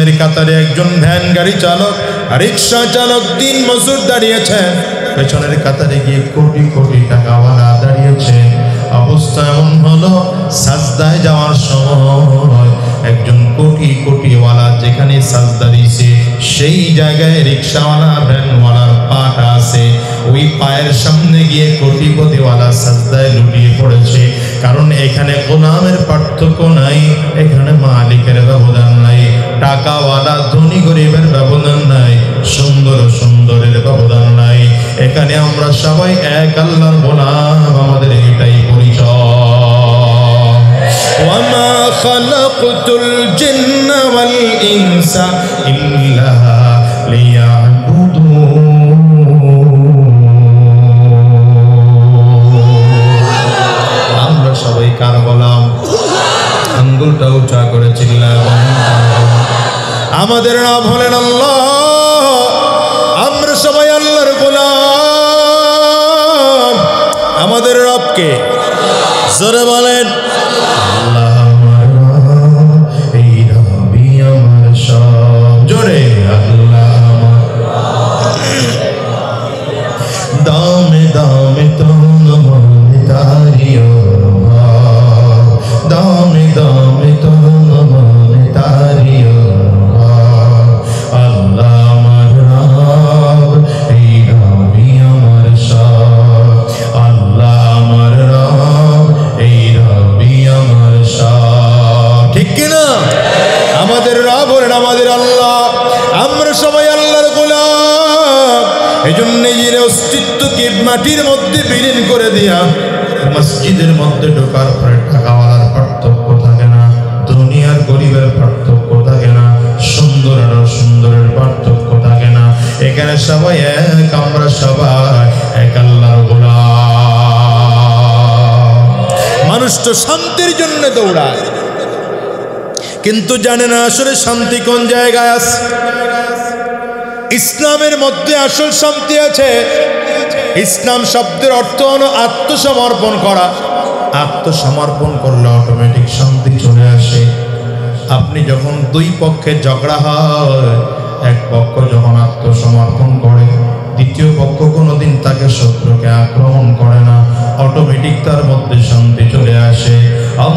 পেছনের কাতারে একজন ভ্যান গাড়ি চালক, রিক্সা চালক, দিন মজুর দাঁড়িয়েছেন। পেছনের কাতারে গিয়ে কোটি কোটি টাকাওয়ালা দাঁড়িয়েছে। অবস্থা এমন হলো, সাজদায় যাওয়ার সময় একজন কোটি কোটিওয়ালা যেখানে সাজদা দিয়েছে সেই জায়গায় রিক্সাওয়ালা ভ্যানওয়ালার পাটা আছে। ওই পায়ের সামনে গিয়ে কোটিপতিওয়ালা সাজদায় লুটিয়ে পড়েছে। কারণ এখানে গোলামের পার্থক্য নাই, এখানে মালিকের ব্যবধান নাই, টাকাওয়ালা ধনী গরিবের ব্যবধান নাই, সুন্দর সুন্দরের ব্যবধান নাই। এখানে আমরা সবাই এক আল্লাহর গোলাম, আমাদের এটাই পরিচয়। ওয়ামা খালাকতুল জিন্না ওয়াল ইনসা ইল্লা লিয়াবুদুন। আমরা সবাই কার গোলাম? আঙ্গুলটা উঁচা করে চিল্লায় আমাদের রব হলেন আল্লাহ। আমরা সবাই আল্লাহর গোলাম। আমাদের রবকে জোরে বলেন আল্লাহ আমার রব, এই রবই আমার সব। জোরে আল্লাহ আমার দামে দামে তন মনে তারিও, দামে দামে তন মনে তারিও। আল্লাহ আমার রব, এই রবই আমার সব। আল্লাহ আমার রব, এই রবই আমার সব। ঠিক কিনা? আমাদের রব হলেন আমাদের আল্লাহ। আমরা সবাই আল্লাহর গোলাম। এই জন্য নিজের অস্তিত্বকে মাটির মধ্যে বিলীন করে দিয়া মসজিদের মধ্যে ঢোকার পরে টাকাওয়ালার পার্থক্য থাকে না, দুনিয়ার গরিবের পার্থক্য থাকে না, সুন্দর আর সুন্দরের পার্থক্য থাকে না। এখানে সবাই এক, আমরা সবাই এক আল্লাহর গোলাম। মানুষ তো শান্তির জন্য দৌড়ায়, কিন্তু জানে না আসলে শান্তি কোন জায়গায় আছে। ইসলামের মধ্যে আসল শান্তি আছে। ইসলাম শব্দের অর্থ হলো আত্মসমর্পণ করা। আত্মসমর্পণ করলে অটোমেটিক শান্তি চলে আসে। আপনি যখন দুই পক্ষে ঝগড়া হয়, এক পক্ষ যখন আত্মসমর্পণ করে, দ্বিতীয় পক্ষ কোনোদিন তাকে শত্রুকে আক্রমণ করে না, অটোমেটিক তার মধ্যে শান্তি চলে আসে।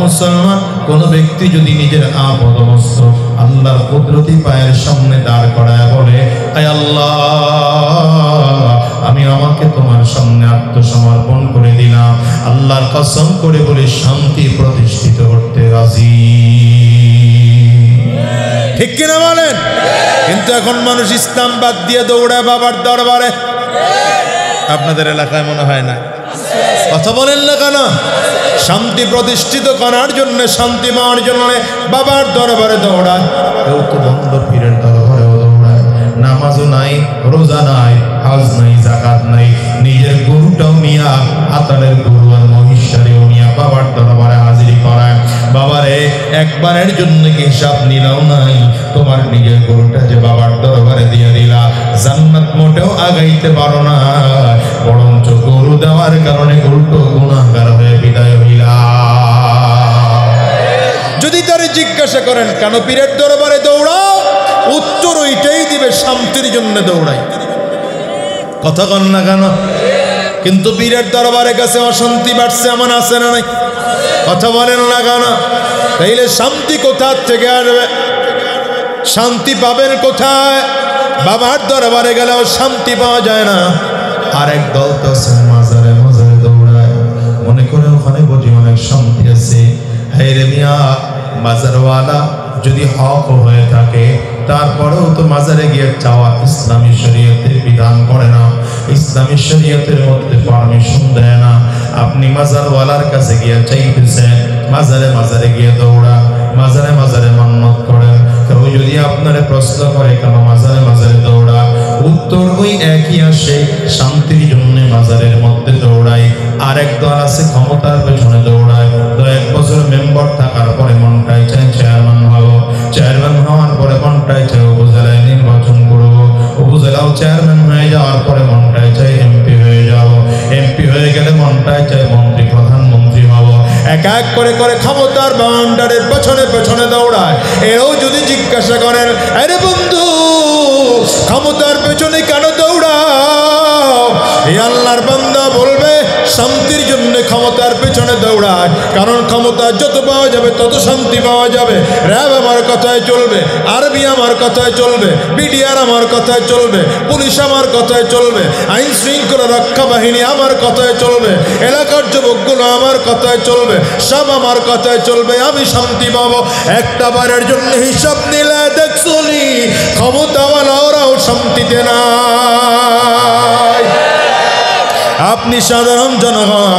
মুসলমান কোন ব্যক্তি যদি নিজের আপদ বস্তু আল্লাহর কুদরতি পায়ের সামনে দাঁড় করায় বলে, আয় আল্লাহ, আমি আমাকে তোমার সামনে আত্মসমর্পণ করে দিলাম, আল্লাহর কসম করে বলে শান্তি প্রতিষ্ঠিত করতে রাজি। ঠিক কিনা বলেন? কিন্তু এখন মানুষ ইসলাম বাদ দিয়ে দৌড়ায় বাবার দরবারে। আপনাদের এলাকায় মনে হয় না? কথা বলেন না কেন? শান্তি প্রতিষ্ঠিত করার জন্য, শান্তি পাওয়ার জন্য বাবার দরবারে দৌড়ায়। কেউ তো বন্ধ পীরের দরবারেও দৌড়ায়। নামাজও নাই, রোজা নাই, হজ নাই, যাকাত নাই, নিজের গরুটাও নিয়া, আতালের গরু আর মহিষারেও নিয়া বাবার দরবারে হাজিরি করায়। বাবারে, একবারের জন্য কি হিসাব নিলাও নাই? তোমার নিজের গরুটা যে বাবার দরবারে দিয়ে দিলা, জান্নাত মোটেও আগাইতে পারো না, বরঞ্চ গরু দেওয়ার কারণে গরুটো গুনাহগার হয়ে বিদায় হইলা। যদি তারে জিজ্ঞাসা করেন কেন পীরের দরবারে দৌড়াও, উত্তর ওইটাই দিবে, শান্তির জন্য দৌড়াই। কথা কন না কেন? কিন্তু পীরের দরবারে কাছে অশান্তি বাড়ছে, এমন আছে না নাই? কথা বলেন না কেন? তাইলে শান্তি কোথা থেকে আসবে? শান্তি পাবেন কোথায়? বাবার দরবারে গেলেও শান্তি পাওয়া যায় না। আরেক দল তো মাজারে মাজারে দৌড়ায়, মনে করে ওখানে বুঝি অনেক শান্তি আছে। হ্যাঁ রে মিয়া, মাজারওয়ালা যদি হক হয়ে থাকে, তারপরেও তো মাজারে গিয়ে চাওয়া ইসলামী শরীয়তের বিধান করে না, ইসলামী শরীয়তের মধ্যে পারমিশন দেয় না। আপনি মাজারওয়ালার কাছে গিয়ে চাইতেছেন, মাজারে মাজারে গিয়ে দৌড়া, মাজারে মাজারে মান্নত করেন। কেউ যদি আপনারে প্রশ্ন করে কেন মাজারে মাজারে দৌড়া, উত্তর ওই একই আসে, শান্তির জন্য মাজারের মধ্যে দৌড়াই। আরেক দল আছে ক্ষমতার পেছনে দৌড়ায়। তো এক বছর মেম্বার থাকার পরে মনটাই চায় চেয়ারম্যান হবো, চেয়ারম্যান হওয়ার পরে মনটাই চায় উপজেলায় নির্বাচন করবো, উপজেলাও চেয়ারম্যান হয়ে যাওয়ার পরে মনটাই চায় এমপি হয়ে যাবো, এমপি হয়ে গেলে মনটাই চায় মন্ত্রী প্রধানমন্ত্রী হবো। এক এক করে করে ক্ষমতার বাউন্ডারির পেছনে পেছনে দৌড়ায়। এও যদি জিজ্ঞাসা করেন, আরে বন্ধু ক্ষমতার পেছনে কেন দৌড়াও? এই আল্লাহর বান্দা বলবে, শান্তির জন্য ক্ষমতার পেছনে দৌড়ায়, কারণ ক্ষমতা যত পাওয়া যাবে তত শান্তি পাওয়া যাবে। র্যাব আমার কথায় চলবে, আর্মি আমার কথায় চলবে, বিডিআর আমার কথায় চলবে, পুলিশ আমার কথায় চলবে, আইন শৃঙ্খলা রক্ষা বাহিনী আমার কথায় চলবে, এলাকার যুবকগুলো আমার কথায় চলবে, সব আমার কথায় চলবে, আমি শান্তি পাবো। একটা বারের জন্য হিসাব নিলে দেখছনি ক্ষমতাওয়ালা ওরাও শান্তিতে নাই। আপনি সাধারণ জনগণ,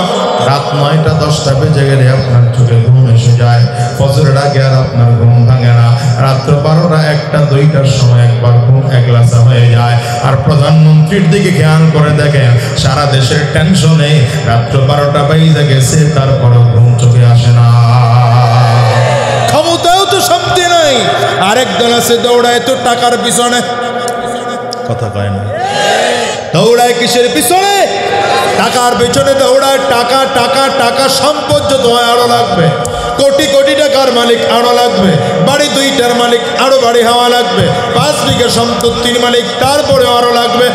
রাত 9টা 10টা বেজে গেলে আপনার চোখে ঘুম এসে যায়, ফজরের আগে আর আপনার ঘুম ভাঙে না, রাত্র 12টা 1টা 2টার সময় একবার ঘুম একলাসা হয়ে যায়। আর প্রধানমন্ত্রীর দিকে খেয়াল করে দেখেন, সারা দেশের টেনশনে রাত্র 12টা বেজে গেছে, তারপরও ঘুম চোখে আসে না। ক্ষমতাও তো শান্তি নাই। আরেক দল আছে দৌড়ায় তো টাকার পিছনে, কথা কয় না, দৌড়ায় কিসের পিছনে? টাকার পেছনে দৌড়ায়। টাকা টাকা টাকা, সম্পদ যত হয় আরো লাগবে, কোটি কোটি টাকার মালিক আরো লাগবে, বাড়ি 2টার মালিক আরো বাড়ি হওয়া লাগবে, 5 বিঘা সম্পত্তির মালিক তারপরে আরো লাগবে।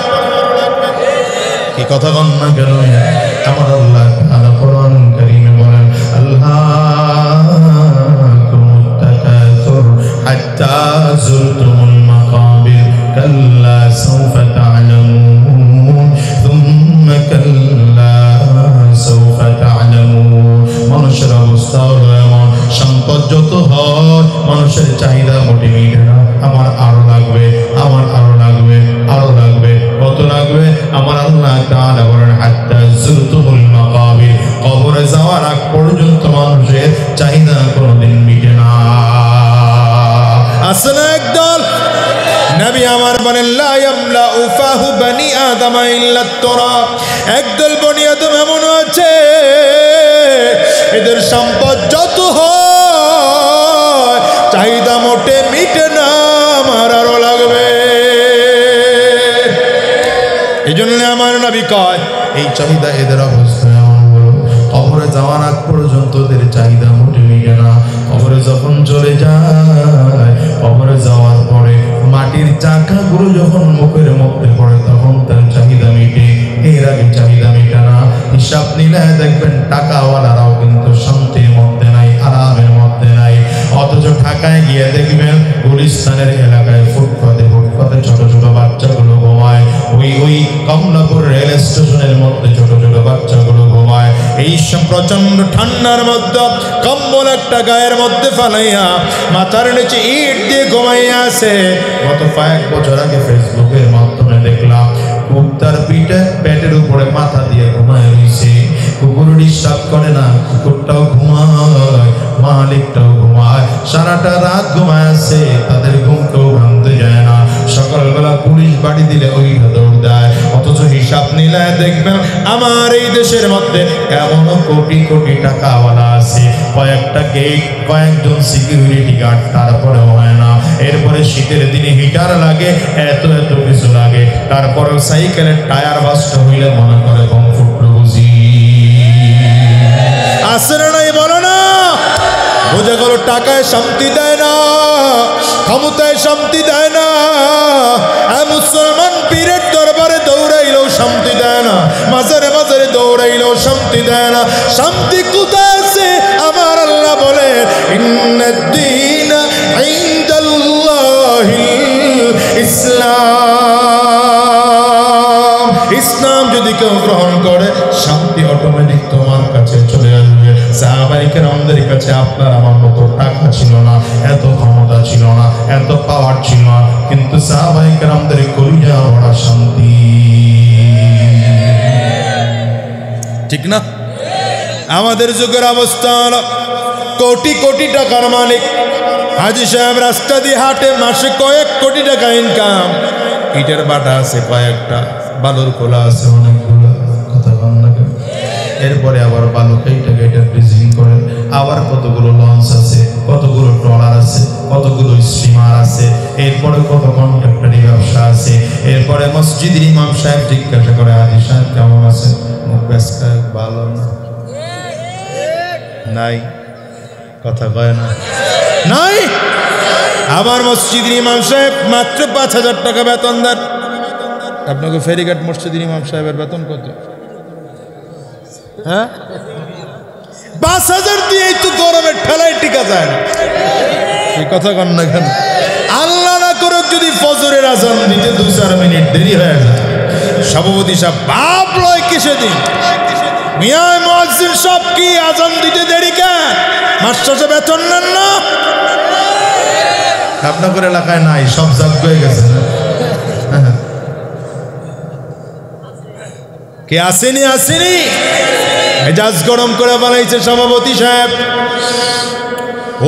কি কথা কন না কেন? আমার আল্লাহ তাআলা কোরআন কারীমে বলেন, আল্লাহকুমুত তাকাসুর হাত্তা যুরতুমুল মাকাবির কাল্লা সাওফা তা'লামুন থুম্মা কাল্লা সাওফা তা'লামুন। মানুষের অবস্থা হলো এমন, সম্পদ যত হয় মানুষের চাহিদা মোটে মিটে না। আমার আরো লাগবে, আমার আরো লাগবে, আরো লাগবে, কত লাগবে? আমার আল্লাহ তাআলা বলেন, হাত্তা যুরতুমুল মাকাবির, কবরে যাওয়ার আগ পর্যন্ত মানুষের চাহিদা কোনোদিন মিটে না। আসলে একদল নবী আমার বলেন, লা ইয়ামলাউ ফাহু বনি আদম ইল্লা তুরাব। একদল বনি আদম এমন আছে, এদের সম্পদ যত হয় চাহিদা মোটে মিটে না, আমার আরো লাগবে। এই জন্য আমার নবী কয়, এই চাহিদা এদের অবস্থা এমন হলো, কবরে যাওয়ার আগ পর্যন্ত এদের চাহিদা মোটে মিটে না। কবরে যখন চলে যায়, কবরে যাওয়ার পরে মাটির চাকাগুলো যখন মুখের মধ্যে পড়ে তখন তার চাহিদা মিটে, এর আগে চাহিদা মিটে না। হিসাব নিলে দেখবেন টাকাওয়ালারাও কিন্তু শান্তির মধ্যে নাই, আরামের মধ্যে নাই। অথচ ঢাকায় গিয়ে দেখবেন গুলিস্তানের এলাকায় ফুটপাতে ফুটপাতে ছোট ছোট বাচ্চাগুলো ঘুমায়, ওই কমলাপুর রেল স্টেশনের মধ্যে ছোট ছোট বাচ্চাগুলো ঘুমায়। এই প্রচন্ড ঠান্ডার মধ্যে কম্বল একটা গায়ের মধ্যে ফালাইয়া মাথার নিচে ইট দিয়ে ঘুমাইয়া আছে। গত কয়েক বছর আগে ফেসবুকের মাধ্যমে দেখলাম কুত্তার পিঠে পেটের উপরে মাথা দিয়ে ঘুমায় রয়েছে। কুকুর ডিস্টার্ব করে না, কুকুরটাও ঘুমায়, মালিকটাও ঘুমায়, সারাটা রাত ঘুমায় আছে, তাদের ঘুম কেউ ভাঙতে যায় না। সকালবেলা পুলিশ বাড়ি দিলে ওইটা দৌড় দেয়। অথচ হিসাব নিলে দেখবেন আমার এই দেশের মধ্যে এমন কোটি কোটি টাকাওয়ালা আছে, কয়েকটা গেট, কয়েকজন সিকিউরিটি গার্ড, তারপরেও হয় না। এরপরে শীতের দিনে হিটার লাগে, এত এত কিছু লাগে, তারপরেও সাইকেলের টায়ার বাস্ট হইলে মনে করে কমফোর্ট বুঝি আসে নাই, বলো না? বোঝা গেল টাকায় শান্তি দেয় না, ক্ষমতায় শান্তি দেয় না। মুসলমান পীরের দরবারে দৌড়াইলেও শান্তি দেয় না, মাজারে মাজারে দৌড়াইলেও শান্তি দেয় না। শান্তি কোথায় আছে? আমার আল্লাহ বলে, ইন্নাদ-দীনা ইনদাল্লাহিল ইসলাম। ইসলাম যদি কেউ গ্রহণ করে, শান্তি অটোমেটিক তোমার কাছে চলে আসবে। সাহাবায়ে কেরামদের কাছে আপনার আমার মতো টাকা ছিল না, এত ক্ষমতা ছিল না, এত পাওয়ার ছিল না, কিন্তু সাহাবায়ে কেরামদের কলিজা বড় শান্তি, ঠিক না? আমাদের যুগের অবস্থা হলো কোটি কোটি টাকার মালিক হাজী সাহেব রাস্তা দিয়ে হাঁটে, মাসে কয়েক কোটি টাকা ইনকাম, ইটের বাটা আছে কয়েকটা, বালুর খোলা আছে অনেকগুলো, কথা বল না কেন? এরপরে আবার বালু কেটে কেটে ব্রিজিং করে, আবার কতগুলো লঞ্চ আছে, কতগুলো ট্রলার আছে, কতগুলো স্টিমার আছে, এরপরে কত কন্ট্রাক্টরি ব্যবসা আছে। এরপরে মসজিদের ইমাম সাহেব জিজ্ঞাসা করে, হাজী সাহেব কেমন আছে? মুখ বেশ ভালো না, নাই, কথা কয় না, নাই। আবার মসজিদের ইমাম সাহেব মাত্র 5,000 টাকা বেতন দেন। আপনাকে ফেরিঘাট মসজিদের ইমাম সাহেবের বেতন কত? হ্যাঁ, 5,000 দিয়েই তো গরমের ঠেলায় টিকা যায় না। এই কথা কন না কেন? আল্লাহ না করুক যদি ফজরের আজান দিতে 2-4 মিনিট দেরি হয়ে যায়, সভাপতি সাহেব বাপ লয় কিসে দিন, মিয়া মুয়াজ্জিন সব কি আজান দিতে দেরি কেন? মাস্টার বেতন নেন না? আপনাদের এলাকায় নাই, সব জাগ হয়ে গেছে। কে আসেনি? আসেনি, মেজাজ গরম করে বানাইছে সভাপতি সাহেব।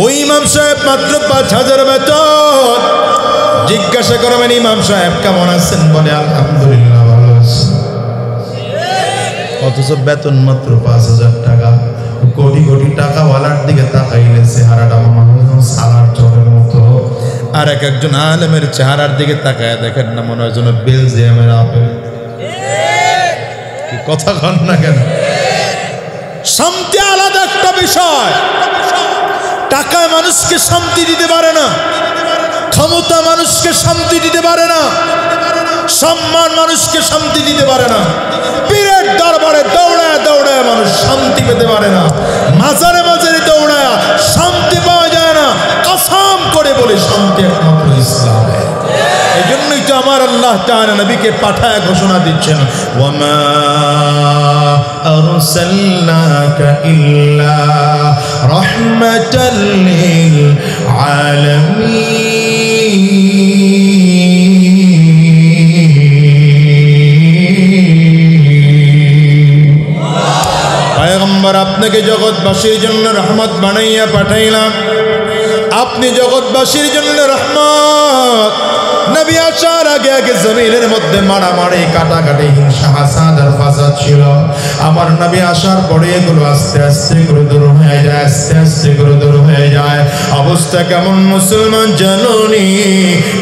ওই ইমাম সাহেব মাত্র 5,000 বেতন। জিজ্ঞাসা করবেন ইমাম সাহেব কেমন আছেন? বলে আলহামদুলিল্লাহ ভালো আছি। অথচ বেতন মাত্র 5,000 টাকা। কোটি কোটি টাকাওয়ালার দিকে তাকাইলে চেহারাটা মনে হয় সালার চরের মতো, আর একজন আলেমের চেহারার দিকে তাকায় দেখেন না মনে হয় যেন বেলজিয়ামের আপেল। কি কথা কন না কেন? শান্তি আলাদা একটা বিষয়। টাকায় মানুষকে শান্তি দিতে পারে না, ক্ষমতা মানুষকে শান্তি দিতে পারে না, সম্মান মানুষকে শান্তি দিতে পারে না। পীরের দরবারে দৌড়ায় দৌড়ায় মানুষ শান্তি পেতে পারে না, মাজারে মাজারে দৌড়ায় শান্তি পাওয়া যায় না। কসম করে বলে শান্তি একমাত্র ইসলামে। এই জন্যই তো আমার আল্লাহ তাআলা নবীকে পাঠায় ঘোষণা দিচ্ছেন, ওয়ামা আরসালনাকা ইল্লা রাহমাতাল লিল আলামিন। পয়গম্বর আপনাকে জগৎবাসীর জন্য রহমত বানাইয়া পাঠাইলাম। আপনি জগৎবাসীর জন্য রহমত। নবী আসার আগে আগে জমিনের মধ্যে মারামারি, কাটাকাটি, হিংসা, হাসাদ আর ফাসাদ ছিল। আমার নবী আসার পরে এগুলো আস্তে আস্তে করে দূর হয়ে যায়, আস্তে আস্তে করে দূর হয়ে যায়। অবস্থা কেমন মুসলমান জানুনি?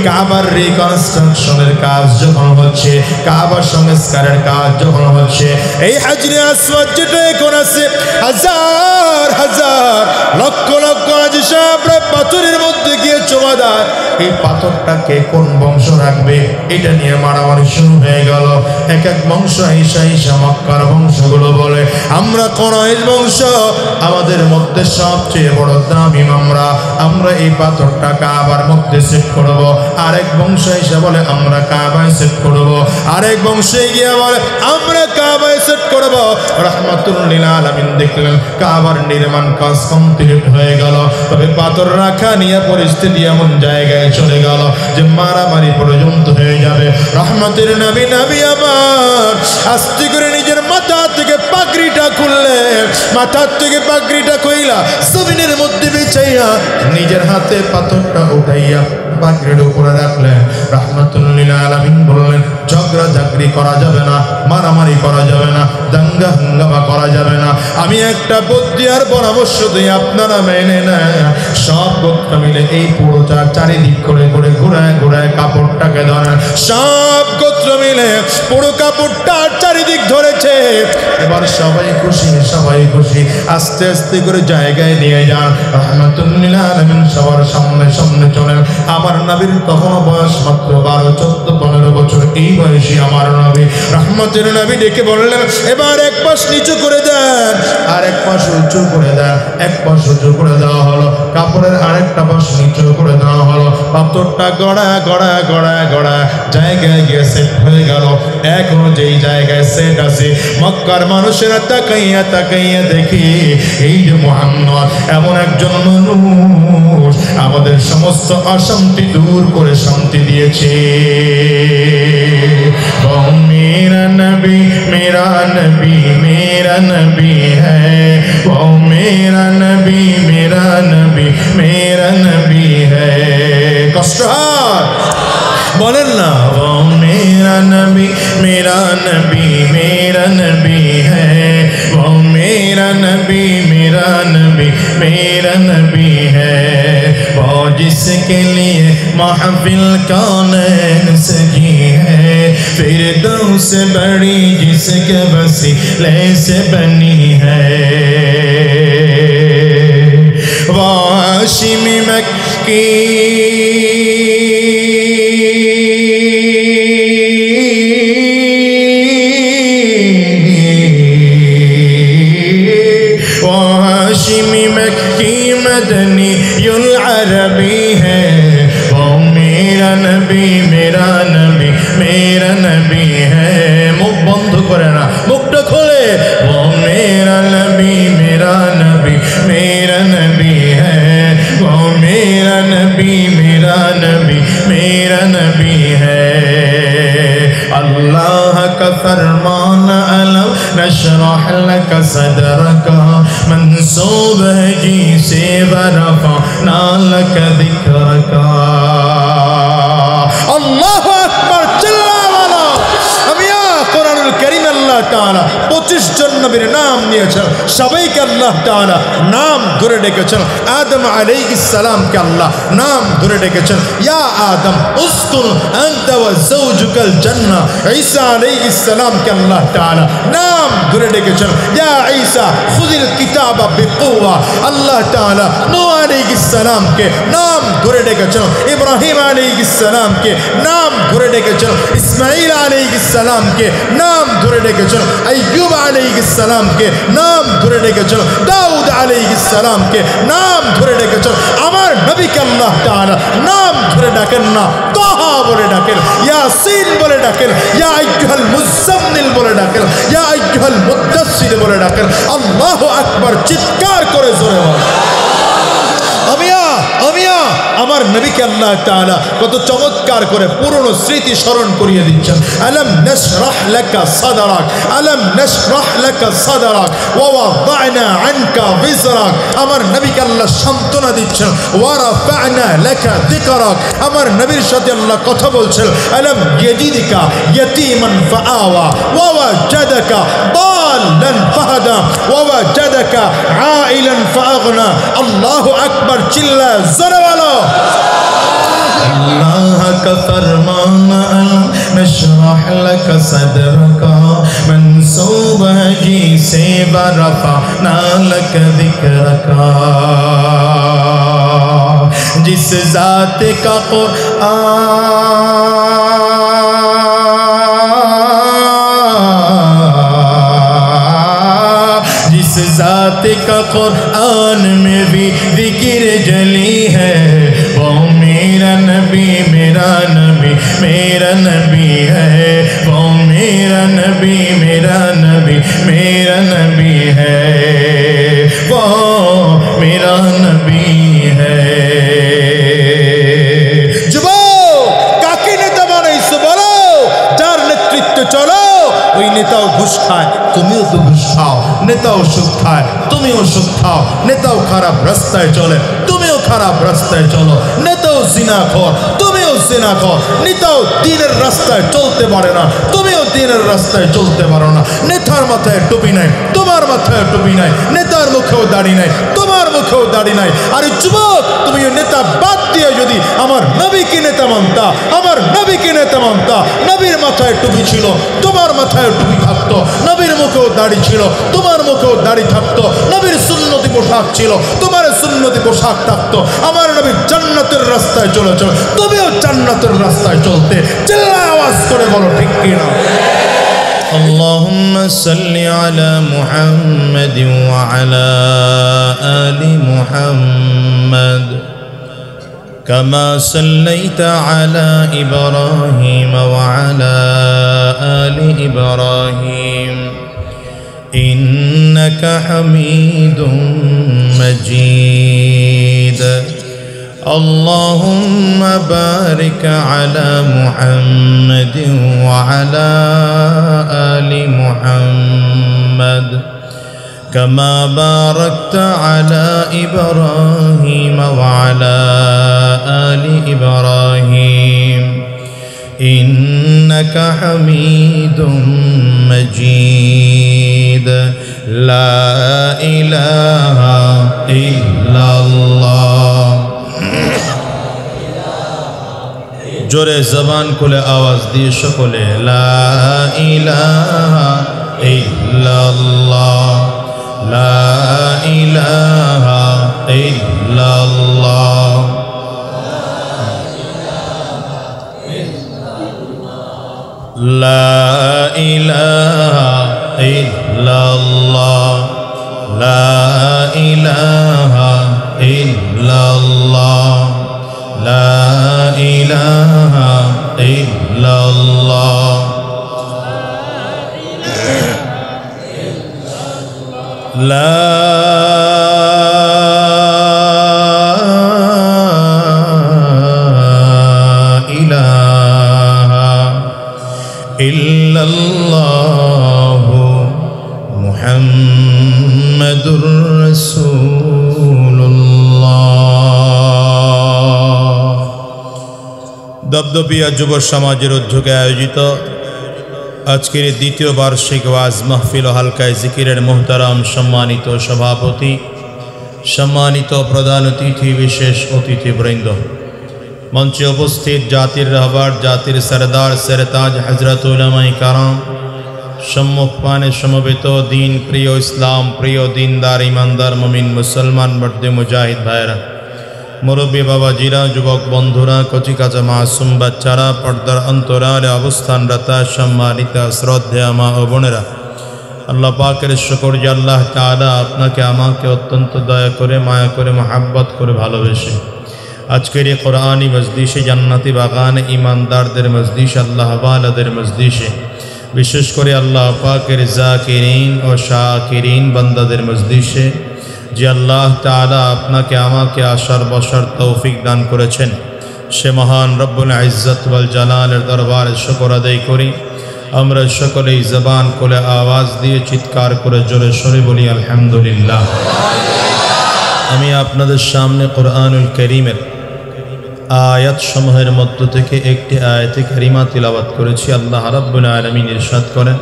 কাবার রিকনস্ট্রাকশনের কাজ যখন হচ্ছে, কাবার সংস্কারের কাজ যখন হচ্ছে, এই হাজরে আসওয়াদ যেটা এখন আছে, হাজার হাজার লক্ষ লক্ষ হাজী সাহেবরা পাথরের মধ্যে গিয়ে জমা দেয়। এই পাথরটাকে কোন বংশ রাখবে এটা নিয়ে মারামারি শুরু হয়ে গেল। এক এক বংশ ঈসা মক্কার বংশগুলো বলে আমরা কুরাইশ বংশ, আমাদের মধ্যে সবচেয়ে বড় দামি আমরা এই পাথরটা কাবার মধ্যে সেট করব। আরেক বংশ এসে বলে আমরা কাবায় সেট করব। আরেক বংশে গিয়ে বলে আমরা কাবায় সেট করব। রাহমাতুল লিল আলামিন দেখলেন কাবার নির্মাণ কাজ কমপ্লিট হয়ে গেল, তবে পাথর রাখা নিয়ে পরিস্থিতি এমন জায়গায় চলে গেল যে মারামারি পর্যন্ত হয়ে যাবে। রহমতের নবী আমার আস্তে করে নিজের মাথা থেকে পাগড়িটা খুললে, মাথার থেকে পাগড়িটা কইলা জমিনের মধ্যে বিছাইয়া নিজের হাতে পাথরটা উঠাইয়া পাগড়ির উপরে রাখলেন। রাহমাতুল লিল আলামিন বললেন ঝগড়া ঝাগড়ি করা যাবে না, মারামারি করা যাবে না, দাঙ্গা হাঙ্গামা করা যাবে না। আমি একটা বুদ্ধি আর পরামর্শ দিই, আপনারা মেনে নেন। সব গোত্র মিলে এই পুরো চারিদিক করে করে ঘুরায় ঘুরায় কাপড়টাকে ধরেন। সব গোত্র মিলে পুরো কাপড়টা চারিদিক ধরেছে। এবার সবাই খুশি, সবাই খুশি। আস্তে আস্তে করে জায়গায় নিয়ে যান। রাহমাতুল লিল আলামিন সবার সামনে সামনে চলেন। আমার নবীর তখনও বয়স মাত্র 12, 14, 15 বছর। এই বয়সী আমার নবী, রহমতের নবী ডেকে বললেন এবার এক পাশ নিচু করে দেন, আর এক পাশ উঁচু করে দেন। এক পাশ উঁচু করে দেওয়া হলো, কাপড়ের আরেকটা পাশ নিচু করে দেওয়া হলো। পাথরটা গড়ায় গড়ায় গড়ায় গড়ায় জায়গায় গিয়ে সেট হয়ে গেল। এখনো যেই জায়গায় সেট আছে, মক্কার মানুষেরা তাকাইয়া তাকাইয়া দেখি এই যে মুহাম্মদ এমন একজন মানুষ আমাদের সমস্ত অশান্তি দূর করে শান্তি দিয়েছে। ও মেরা নবী মেরা নবী মেরা নবী হ্যায়, ও মেরা নবী মেরা নবী মেরা নবী হ্যায়। কষ্ট হয় বলেন না, ও মেরা নবী মেরা নবী মেরা নবী হ্যায়, ও মেরা নবী मेरा नबी मेरा नबी है, वो जिसके लिए महफिल कौनैन सजी है, फिरदौस से बड़ी जिसके वसीले से बनी है। वाशिम मक्की वाशिम मक्की मदनी युल अरबी है वो मेरा नबी मेरा नबी मेरा नबी है मुख बंद करे ना मुखटा खोले वो मेरा नबी मेरा नबी मेरा नबी है वो मेरा नबी मेरा नबी मेरा नबी है अल्लाह का फरमान अलम नशरह लक सदरक मंसूब है जी से वरफ़अना लक ज़िक्रक अल्लाहु अकबर चिल्ला वाला अमिया कुरानुल करीम अल्लाह ताला 25 জন নবীর নাম নিয়েছেন সবাইকে আল্লাহ তাআলা নাম ধরে ডেকেছেন আদম আলাইহিস সালামকে আল্লাহ নাম ধরে ডেকেছেন ইয়া আদম উসকুন আনতা ওয়া যাওজুকাল জান্নাহ ঈসা আলাইহিস সালামকে আল্লাহ তাআলা নাম ধরে ডেকেছেন ইয়া ঈসা খুযিল কিতাবা বিকুওয়া আল্লাহ তাআলা নূহ আলাইহিস সালামকে নাম ধরে ডেকেছেন ইব্রাহিম আলাইহিস সালামকে নাম ধরে ডেকেছেন ইসমাঈল আলাইহিস সালামকে নাম ধরে ডেকেছেন আইয়ুব আলাইহিস সালামকে নাম ধরে ডেকেছেন দাউদ আলাইহিস সালামকে নাম ধরে ডেকেছেন আমার নবীকে আল্লাহ তাআলা নাম ধরে ডাকেন না তাহা বলে ডাকেন ইয়াসিন বলে ডাকেন ইয়া আইয়ুহাল মুযাম্মিল বলে ডাকেন ইয়া আইয়ুহাল মুদ্দাসসির বলে ডাকেন আল্লাহু আকবার চিৎকার করে জোরে বল আমিয়া আমিয়া আমার নবীকে আল্লাহ তাআলা কত চমৎকার করে পুরনো স্মৃতি স্মরণ করিয়ে দিচ্ছেন আলাম নাশরাহ লাকা সাদরাক আলাম নাশরাহ লাকা সাদরাক ওয়া ওয়াদা'না আনকা বিজরাক আমার নবীকে আল্লাহ সান্তনা দিচ্ছেন ওয়া রাফা'না লাকা যিকরাক আমার নবীর সাথে আল্লাহ কথা বলছেন আলাম ইয়াজিদকা ইয়াতীমান ফাআওয়া ওয়া ওয়াজাদাকা দাল্লান ফাহাদা ওয়া ওয়াজাদাকা আইলান ফাআগনা আল্লাহু আকবার চিল্লা জোরে বলো अल्लाह का फरमान नशरह लक सदरक मंसूब है जी से वरफ़अना लक ज़िक्रक जिस ज़ात का जिस ज़ात का कुरान में भी ज़िक्र जली है वो मेरा नबी मेरा नबी मेरा नबी है वो मेरा नबी मेरा नबी मेरा नबी है वो मेरा नबी है যুবক কাকে নেতা বানাইছো বলো যার নেতৃত্বে চলো ওই নেতাও ঘুষ খায় তুমিও তো ঘুষ খাও নেতাও সুদ খায় তুমিও সুদ খাও নেতাও খারাপ রাস্তায় চলে তুমিও খারাপ রাস্তায় চলো নেতাও জিনাখোর তুমিও জিনাখোর নেতাও দ্বীনের রাস্তায় চলতে পারে না তুমিও দ্বীনের রাস্তায় চলতে পারো না নেতার মাথায় টুপি নাই তোমার মাথায় টুপি নাই নেতার মুখেও দাড়ি নাই তোমার মুখেও দাড়ি নাই আরে যুবক তুমি নেতা বাদ দিয়ে যদি আমার নবীকে নেতা মানতা আমার নবীকে নেতা মানতা নবীর মাথায় টুপি ছিল তোমার মাথায় টুপি থাকতো নবীর মুখেও দাড়ি ছিল তোমার মুখেও দাড়ি থাকতো নবীর সুন্নতি পোশাক ছিল তোমার সুন্নতি পোশাক থাকতো আমার নবী জান্নাতের রাস্তায় চলেছিল তুমিও জান্নাতের রাস্তায় চলতে চিল্লায় আওয়াজ করে বলো ঠিক কিনা اللهم صل على محمد وعلى آل محمد كما صليت على إبراهيم وعلى آل إبراهيم إنك حميد مجيد اللهم بارك على محمد وعلى آل محمد كما باركت على إبراهيم وعلى آل إبراهيم إنك حميد مجيد لا إله إلا الله জোরে জবান খুলে আওয়াজ দিয়ে সকলে লা ইলাহা ইল্লাল্লাহ লা ইলাহা ইল্লাল্লাহ লা ইলাহা ইল্লাল্লাহ লা ইলাহা ইল্লাল্লাহ লা ইলাহা ইল্লাল্লাহ লা ইলাহা ইল্লাল্লাহু মুহাম্মাদুর রাসূলুল্লাহ। দবদবিয়া যুব সমাজের উদ্যোগে আয়োজিত আজকের দ্বিতীয় বার্ষিক ওয়াজ মাহফিল ও হালকায় জিকিরের মোহতারাম সম্মানিত সভাপতি, সম্মানিত প্রধান অতিথি, বিশেষ অতিথিবৃন্দ, মঞ্চে উপস্থিত জাতির রাহবার, জাতির সরদার সরতাজ হযরত উলামায়ে কারাম, সম্মুখপানে সমবেত দিন প্রিয়, ইসলাম প্রিয়, দিনদার, ইমানদার, মুমিন মুসলমান মর্দে মুজাহিদ ভাইরা, মুরব্বী বাবাজিরা, যুবক বন্ধুরা, কচিকাচা মাসুম বাচ্চারা, পর্দার অন্তরালে অবস্থানরতা সম্মানিতা শ্রদ্ধেয়া মা ও বোনেরা, আল্লাহ পাকের শুকর যে আল্লাহ তাআলা আপনাকে আমাকে অত্যন্ত দয়া করে, মায়া করে, মহাব্বত করে ভালোবেসে আজকের এই কোরআনী মজলিসে, জান্নাতি বাগানে, ইমানদারদের মজলিসে, আল্লাহ ওয়ালাদের মজলিসে, বিশেষ করে আল্লাহ পাকের জাকিরিন ও শাকিরিন বান্দাদের মজলিসে যে আল্লাহ তাআলা আপনাকে আমাকে আসার বসার তৌফিক দান করেছেন, সে মহান রব্বুল ইজ্জত ওয়াল জালালের দরবারে শুকর আদায় করি। আমরা সকলেই জবান খুলে আওয়াজ দিয়ে চিৎকার করে জোরে সোরে বলি আলহামদুলিল্লাহ। আমি আপনাদের সামনে কোরআনুল কারীমের আয়াত সমূহের মধ্য থেকে একটি আয়াতে কারিমা তিলাওয়াত করেছি। আল্লাহ রাব্বুল আলামিন ইরশাদ করেন,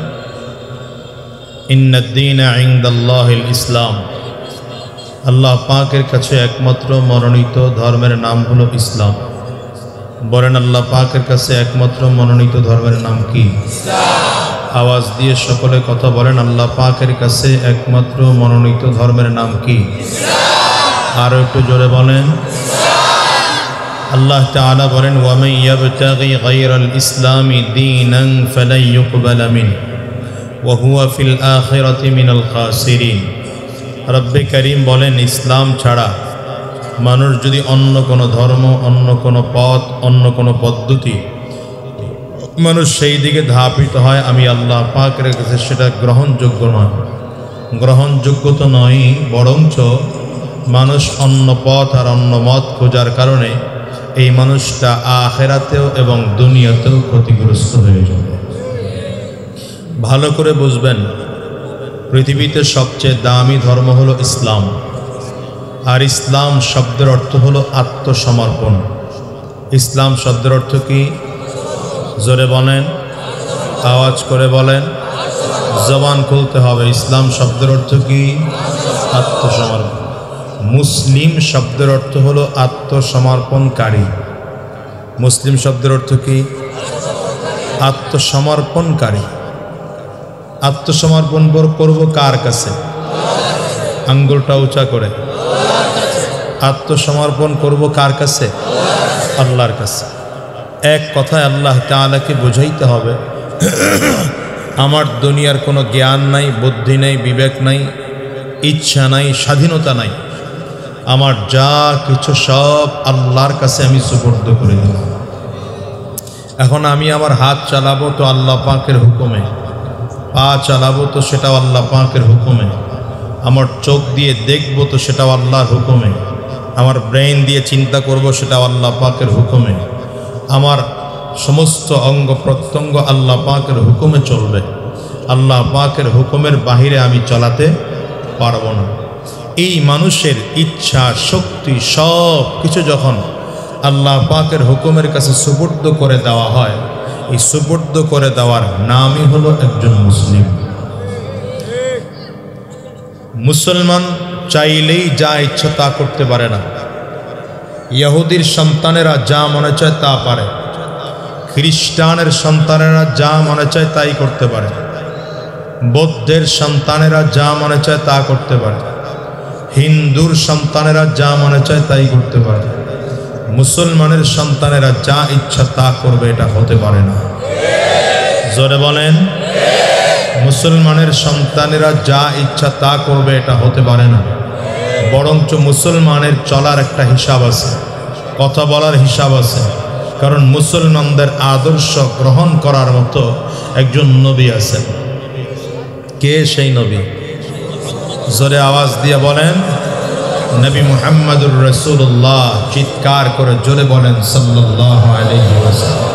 ইন্নাদ দীনা ইনদাল্লাহিল ইসলাম। আল্লাহ পাকের কাছে একমাত্র মনোনীত ধর্মের নাম হলো ইসলাম। বলেন, আল্লাহ পাকের কাছে একমাত্র মনোনীত ধর্মের নাম কি? আওয়াজ দিয়ে সকলে কথা বলেন, আল্লাহ পাকের কাছে একমাত্র মনোনীত ধর্মের নাম কি? আরো একটু জোরে বলেন। আল্লাহ তাআলা বলেন, ওয়া মান ইয়াবতাগি গায়রাল ইসলামি দীনান ফালান ইউকবালা মিনহু ওয়া হুয়া ফিল আখিরাতি মিনাল খাসিরিন। রব্বে করিম বলেন, ইসলাম ছাড়া মানুষ যদি অন্য কোনো ধর্ম, অন্য কোনো পথ, অন্য কোনো পদ্ধতি মানুষ সেই দিকে ধাপিত হয়, আমি আল্লাহ পাকের কাছে সেটা গ্রহণযোগ্য নয়। গ্রহণযোগ্য তো নয়, বরঞ্চ মানুষ অন্য পথ আর অন্য মত খোঁজার কারণে এই মানুষটা আখিরাতেও এবং দুনিয়াতেও ক্ষতিগ্রস্ত হয়ে যাবে। ভালো করে বুঝবেন, পৃথিবীতে সবচেয়ে দামি ধর্ম হলো ইসলাম। আর ইসলাম শব্দের অর্থ হলো আত্মসমর্পণ। ইসলাম শব্দের অর্থ কি? জোরে বলেন, আওয়াজ করে বলেন, জবান খুলতে হবে। ইসলাম শব্দের অর্থ কি? আত্মসমর্পণ। মুসলিম শব্দের অর্থ হলো আত্মসমর্পণকারী। মুসলিম শব্দের অর্থ কি? আত্মসমর্পণকারী। আত্মসমর্পণ করব কার কাছে? আঙ্গুলটা উঁচা করে। আত্মসমর্পণ করব কার কাছে? আল্লাহর কাছে। এক কথায় আল্লাহ তাআলাকে বুঝাইতে হবে, আমার দুনিয়ার কোনো জ্ঞান নাই, বুদ্ধি নাই, বিবেক নাই, ইচ্ছা নাই, স্বাধীনতা নাই। আমার যা কিছু সব আল্লাহর কাছে আমি সুপর্দ করে দেব। এখন আমি আমার হাত চালাবো তো আল্লাহ পাকের হুকুমে, পা চালাবো তো সেটাও আল্লাহ পাকের হুকুমে, আমার চোখ দিয়ে দেখবো তো সেটাও আল্লাহর হুকুমে, আমার ব্রেন দিয়ে চিন্তা করব সেটাও আল্লাহ পাকের হুকুমে, আমার সমস্ত অঙ্গ প্রত্যঙ্গ আল্লাহ পাকের হুকুমে চলবে। আল্লাহ পাকের হুকুমের বাহিরে আমি চলাতে পারবো না। এই মানুষের ইচ্ছা, শক্তি সব কিছু যখন আল্লাহ পাকের হুকুমের কাছে সুপুর্দ করে দেওয়া হয়, এই সুপুর্দ করে দেওয়ার নামই হলো একজন মুসলিম। মুসলমান চাইলেই যা ইচ্ছা তা করতে পারে না। ইহুদির সন্তানেরা যা মনে চায় তা পারে, খ্রিস্টানের সন্তানেরা যা মনে চায় তাই করতে পারে। বৌদ্ধের সন্তানেরা যা মনে চায় তা করতে পারে, হিন্দুর সন্তানেরা যা মনে চায় তাই করতে পারে, মুসলমানের সন্তানেরা যা ইচ্ছা তা করবে, এটা হতে পারে না। জোরে বলেন। মুসলমানের সন্তানেরা যা ইচ্ছা তা করবে, এটা হতে পারে না। বরঞ্চ মুসলমানের চলার একটা হিসাব আছে, কথা বলার হিসাব আছে। কারণ মুসলমানদের আদর্শ গ্রহণ করার মতো একজন নবী আছেন। কে সেই নবী? জোরে আওয়াজ দিয়ে বলেন, নবী মুহাম্মদুর রাসূলুল্লাহ। চিৎকার করে জোরে বলেন সাল্লাল্লাহু আলাইহি ওয়াসাল্লাম।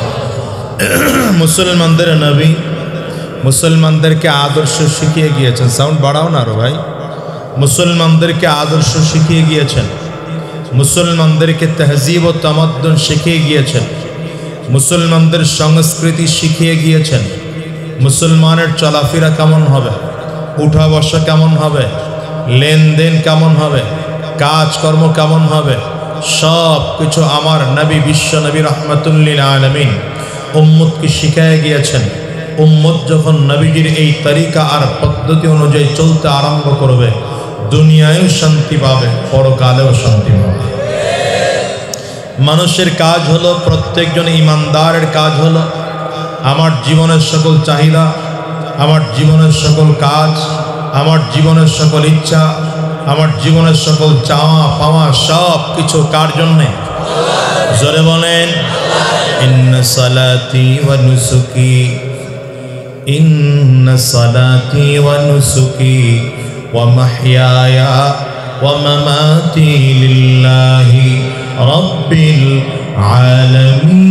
মুসলমানদের নবী মুসলমানদেরকে আদর্শ শিখিয়ে গিয়েছেন। সাউন্ড বাড়াও না আরো ভাই। মুসলমানদেরকে আদর্শ শিখিয়ে গিয়েছেন, মুসলমানদেরকে তহজিব ও তামাদ্দুন শিখিয়ে গিয়েছেন, মুসলমানদের সংস্কৃতি শিখিয়ে গিয়েছেন। মুসলমানের চলাফেরা কেমন হবে, উঠা বসা কেমন হবে, লেনদেন কেমন হবে, কাজকর্ম কেমন হবে, সব কিছু আমার নবী বিশ্ব নবী রাহমাতুল লিল আলামিন উম্মতকে শিখিয়ে গিয়েছেন। উম্মত যখন নবীজির এই তরিকা আর পদ্ধতি অনুযায়ী চলতে আরম্ভ করবে, দুনিয়ায়ও শান্তি পাবে, পরকালেও শান্তি পাবে। মানুষের কাজ হলো, প্রত্যেকজন ইমানদারের কাজ হলো আমার জীবনের সকল চাহিদা, আমার জীবনের সকল কাজ, আমার জীবনের সকল ইচ্ছা, আমার জীবনের সকল চাওয়া পাওয়া সব কিছু কার জন্যে? জোরে বলেন, ইন্না সালাতি ওয়া নুসুকি, ইন্না সালাতি ওয়া নুসুকি ওয়া মাহইয়ায়া ওয়া মামাতি লিল্লাহি রাব্বিল আলামিন।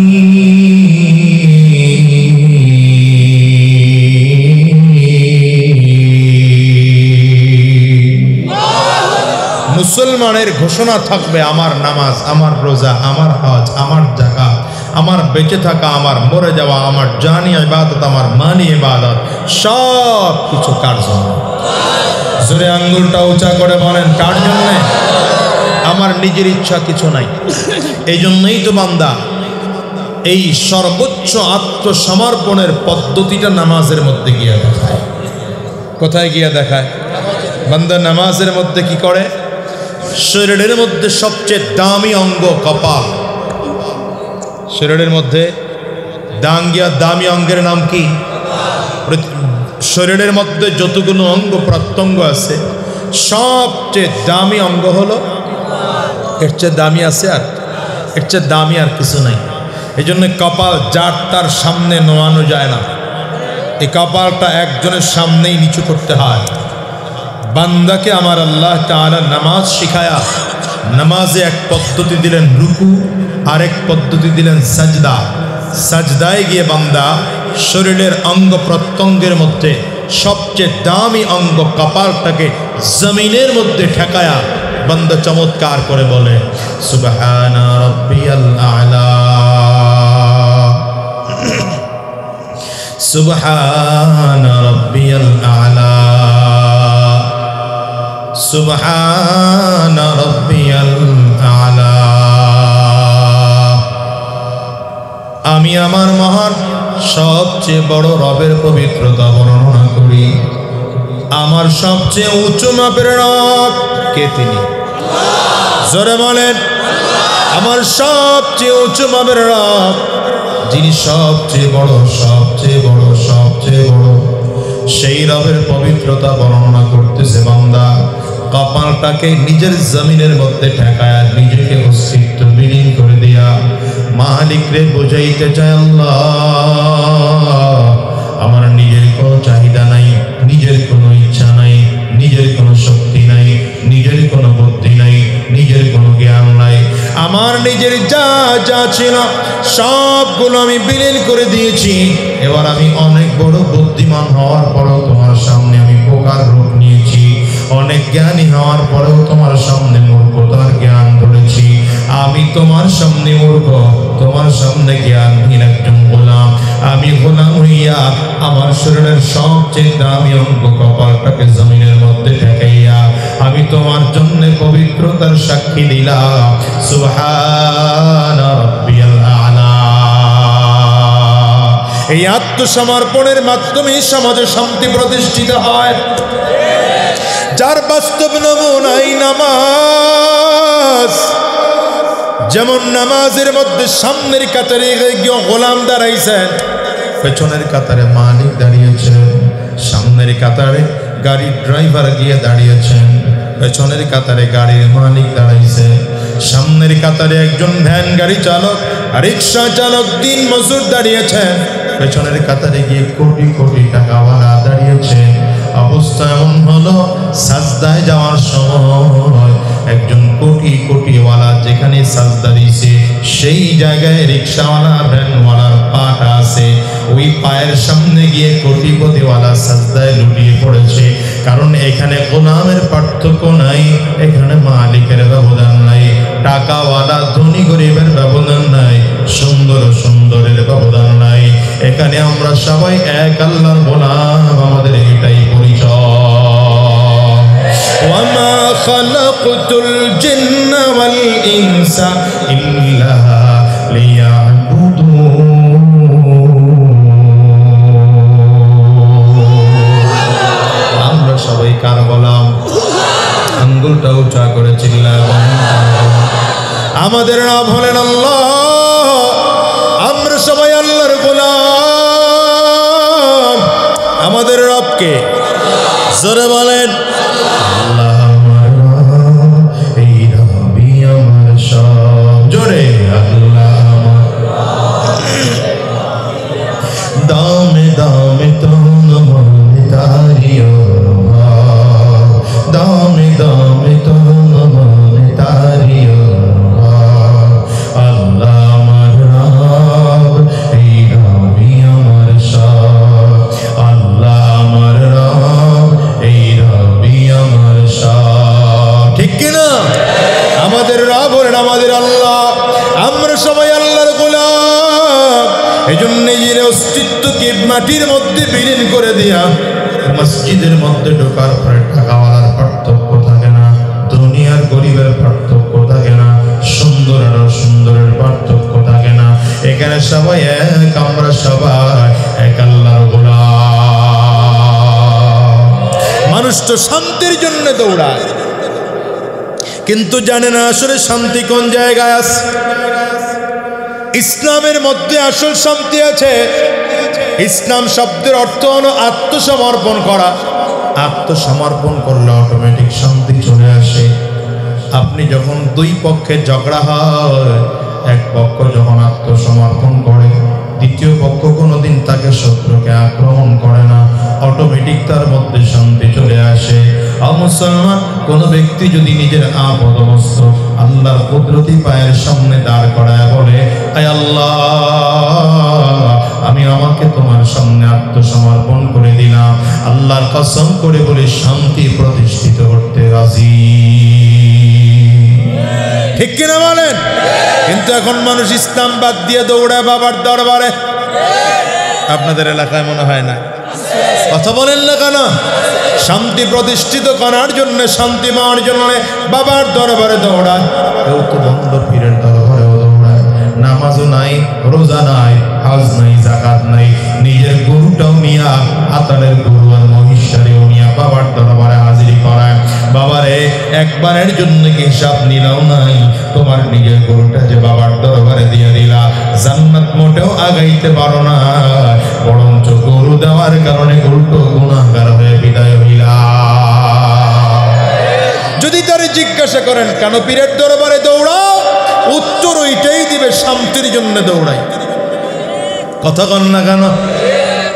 মুসলমানের ঘোষণা থাকবে, আমার নামাজ, আমার রোজা, আমার হজ, আমার যাকাত, আমার বেঁচে থাকা, আমার মরে যাওয়া, আমার জানি ইবাদত, আমার মানি ইবাদত, সব কিছু কার জন্য? জোরে আঙ্গুলটা উঁচা করে বলেন, কার জন্য? আমার নিজের ইচ্ছা কিছু নাই। এই জন্যই তো বান্দা এই সর্বোচ্চ আত্মসমর্পণের পদ্ধতিটা নামাজের মধ্যে গিয়ে দেখায়। কোথায় গিয়ে দেখায়? বান্দা নামাজের মধ্যে কি করে? শরীরের মধ্যে সবচেয়ে দামি অঙ্গ কপাল। শরীরের মধ্যে দামি অঙ্গের নাম কি? শরীরের মধ্যে যতগুলো অঙ্গ প্রত্যঙ্গ আছে, সবচেয়ে দামি অঙ্গ হলো, এর চেয়ে দামি আছে আর এর চেয়ে দামি আর কিছু নাই। এই জন্য কপাল যার তার সামনে নোয়ানো যায় না। এই কপালটা একজনের সামনেই নিচু করতে হয়। বান্দাকে আমার আল্লাহ তাআলা নামাজ শিখায়া, নামাজে এক পদ্ধতি দিলেন রুকু, আরেক পদ্ধতি দিলেন সাজদা। সাজদায় গিয়ে বান্দা শরীরের অঙ্গ প্রত্যঙ্গের মধ্যে সবচেয়ে দামি অঙ্গ কপালটাকে জমিনের মধ্যে ঠেকায়া বান্দা চমৎকার করে বলে, সুবহানা রাব্বিয়াল আ'লা, সুবহানা রাব্বিয়াল আ'লা, সুবহানা রাব্বিয়াল আ'লা। আমি আমার মহান সবচেয়ে বড় রবের পবিত্রতা বর্ণনা করি। আমার সবচেয়ে উঁচু মাপের রব কে? তিনি। জোরে বলেন, আমার সবচেয়ে উঁচু মাপের রব, যিনি সবচেয়ে বড়, সবচেয়ে বড়, সবচেয়ে বড়, সেই রবের পবিত্রতা বর্ণনা করতেছে বান্দা। কপালটাকে নিজের জমিনের মধ্যে ঠেকায়া নিজেকে অস্তিত্ব বিলীন করে দিয়া মালিক রে বোঝাইতে চায়, আল্লাহ আমার নিজের কোনো চাহিদা নাই, নিজের কোনো ইচ্ছা নাই, নিজের কোনো শক্তি নাই, নিজের কোনো বুদ্ধি নাই, নিজের কোনো জ্ঞান নাই। আমার নিজের যা যা ছিল সবগুলো আমি বিলীন করে দিয়েছি। এবার আমি অনেক বড় বুদ্ধিমান হওয়ার পরেও তোমার সামনে আমি বোকার রূপ নিয়েছি। অনেক জ্ঞানী হওয়ার পরেও তোমার সামনে মূর্খতার জ্ঞান ধরেছি। আমি তোমার সামনে মূর্খ, তোমার সামনে জ্ঞানহীন একজন গোলাম। আমি গোলাম হইয়া আমার শরীরের সবচেয়ে দামি অঙ্গ কপালটাকে জমিনের মধ্যে ঠেকাইয়া আমি তোমার জন্য পবিত্রতার সাক্ষী দিলাম। সুবহানা রাব্বিয়াল আ'লা। এই আত্মসমর্পণের মাধ্যমে সমাজে শান্তি প্রতিষ্ঠিত হয়। যার বাস্তব নমুনাই নামাজ। যেমন নামাজের মধ্যে সামনের কাতারে গোলাম দাঁড়াইছেন, পেছনের কাতারে মালিক দাঁড়িয়েছেন, সামনের কাতারে গাড়ির ড্রাইভার গিয়ে দাঁড়িয়েছেন, পেছনের কাতারে গাড়ির মালিক দাঁড়াইছে, সামনের কাতারে একজন ভ্যান গাড়ি চালক, রিক্সা চালক, দিন মজুর দাঁড়িয়েছেন, পেছনের কাতারে গিয়ে কোটি কোটি টাকাওয়ালা দাঁড়িয়েছে। অবস্থা এমন হলো, সাজদায় যাওয়ার সময় একজন কোটি কোটিওয়ালা যেখানে সাজদা দিয়েছে সেই জায়গায় রিক্সাওয়ালা ভ্যানওয়ালার পাটা আছে, ওই পায়ের সামনে গিয়ে কোটিপতিওয়ালা সাজদায় লুটিয়ে পড়েছে। কারণ এখানে গোলামের পার্থক্য নাই, এখানে মালিকের ব্যবধান নাই, টাকাওয়ালা ধনী গরিবের ব্যবধান নাই, সুন্দর সুন্দরের ব্যবধান নাই। এখানে আমরা সবাই এক আল্লাহর গোলাম, আমাদের এটাই পরিচয়। ওয়ামা খালাকতুল জিন্না ওয়াল ইনসা ইল্লা লিয়াবুদুন। আমরা সবাই কার গোলাম? আঙ্গুলটা উঁচা করে চিল্লায় আমাদের নাম হলেন আল্লাহ। আমরা সবাই আল্লাহর গোলাম। আমাদের রবকে জোরে বলেন আল্লাহ আমার রব, এই রবই আমার সব। জোরে আল্লাহ আমার দামে দামে তোন মনে তারিও, দামে দামে তোন মনে তারিও। আল্লাহ আমার রব, এই রবই আমার সব। আল্লাহ আমার রব, এই রবই আমার সব। ঠিক কিনা? আমাদের রব হলেন আমাদের আল্লাহ। আমরা সবাই আল্লাহর গোলাম। এই জন্য নিজের অস্তিত্বকে মাটির মধ্যে বিলীন করে দিয়া মসজিদের মধ্যে ঢোকার পরে টাকাওয়ালার পার্থক্য থাকে না, দুনিয়ার গরিবের পার্থক্য থাকে না, সুন্দর আর অসুন্দরের পার্থক্য থাকে না। এখানে সবাই এক, আমরা সবাই এক আল্লাহর গোলাম। মানুষ তো শান্তির জন্য দৌড়ায়, কিন্তু জানে না আসলে শান্তি কোন জায়গায় আছে। ইসলামের মধ্যে আসল শান্তি আছে। ইসলাম শব্দের অর্থ হলো আত্মসমর্পণ করা। আত্মসমর্পণ করলে অটোমেটিক শান্তি চলে আসে। আপনি যখন দুই পক্ষে ঝগড়া হয়, এক পক্ষ যখন আত্মসমর্পণ করে, দ্বিতীয় পক্ষ কোনোদিন তাকে শত্রুকে আক্রমণ করে না, অটোমেটিক তার মধ্যে শান্তি চলে আসে। মুসলমান কোন ব্যক্তি যদি নিজের আপদমস্ত আল্লাহর কুদরতি পায়ের সামনে দাঁড় করায় বলে, আয় আল্লাহ, আমি আমাকে তোমার সামনে আত্মসমর্পণ করে দিলাম, আল্লাহর কসম করে বলে শান্তি প্রতিষ্ঠিত করতে রাজি। ঠিক কিনা বলেন? কিন্তু এখন মানুষ ইসলাম বাদ দিয়ে দৌড়ায় বাবার দরবারে। আপনাদের এলাকায় মনে হয় না? কথা বলেন না কেন? শান্তি প্রতিষ্ঠিত করার জন্য, শান্তি পাওয়ার জন্য বাবার দরবারে দৌড়ায়। কেউ তো বন্ধ পীরের দরবারেও দৌড়ায়। নামাজও নাই, রোজা নাই, হজ নাই, যাকাত নাই, নিজের গরুটাও নিয়া, আতালের গরু আর মহিষারেও নিয়া বাবার দরবারে হাজিরি করায়। বাবারে একবারের জন্য কি হিসাব নিলাও নাই? তোমার নিজের গরুটা যে বাবার দরবারে দিয়ে দিলা, জান্নাত মোটেও আগাইতে পারো না, বরঞ্চ গরু দেওয়ার কারণে উল্টো গুনাহগার হয়ে বিদায় হইলা। যদি তারে জিজ্ঞাসা করেন কেন পীরের দরবারে দৌড়াও, উত্তর ওইটাই দিবে, শান্তির জন্য দৌড়াই। কথা কন না কেন?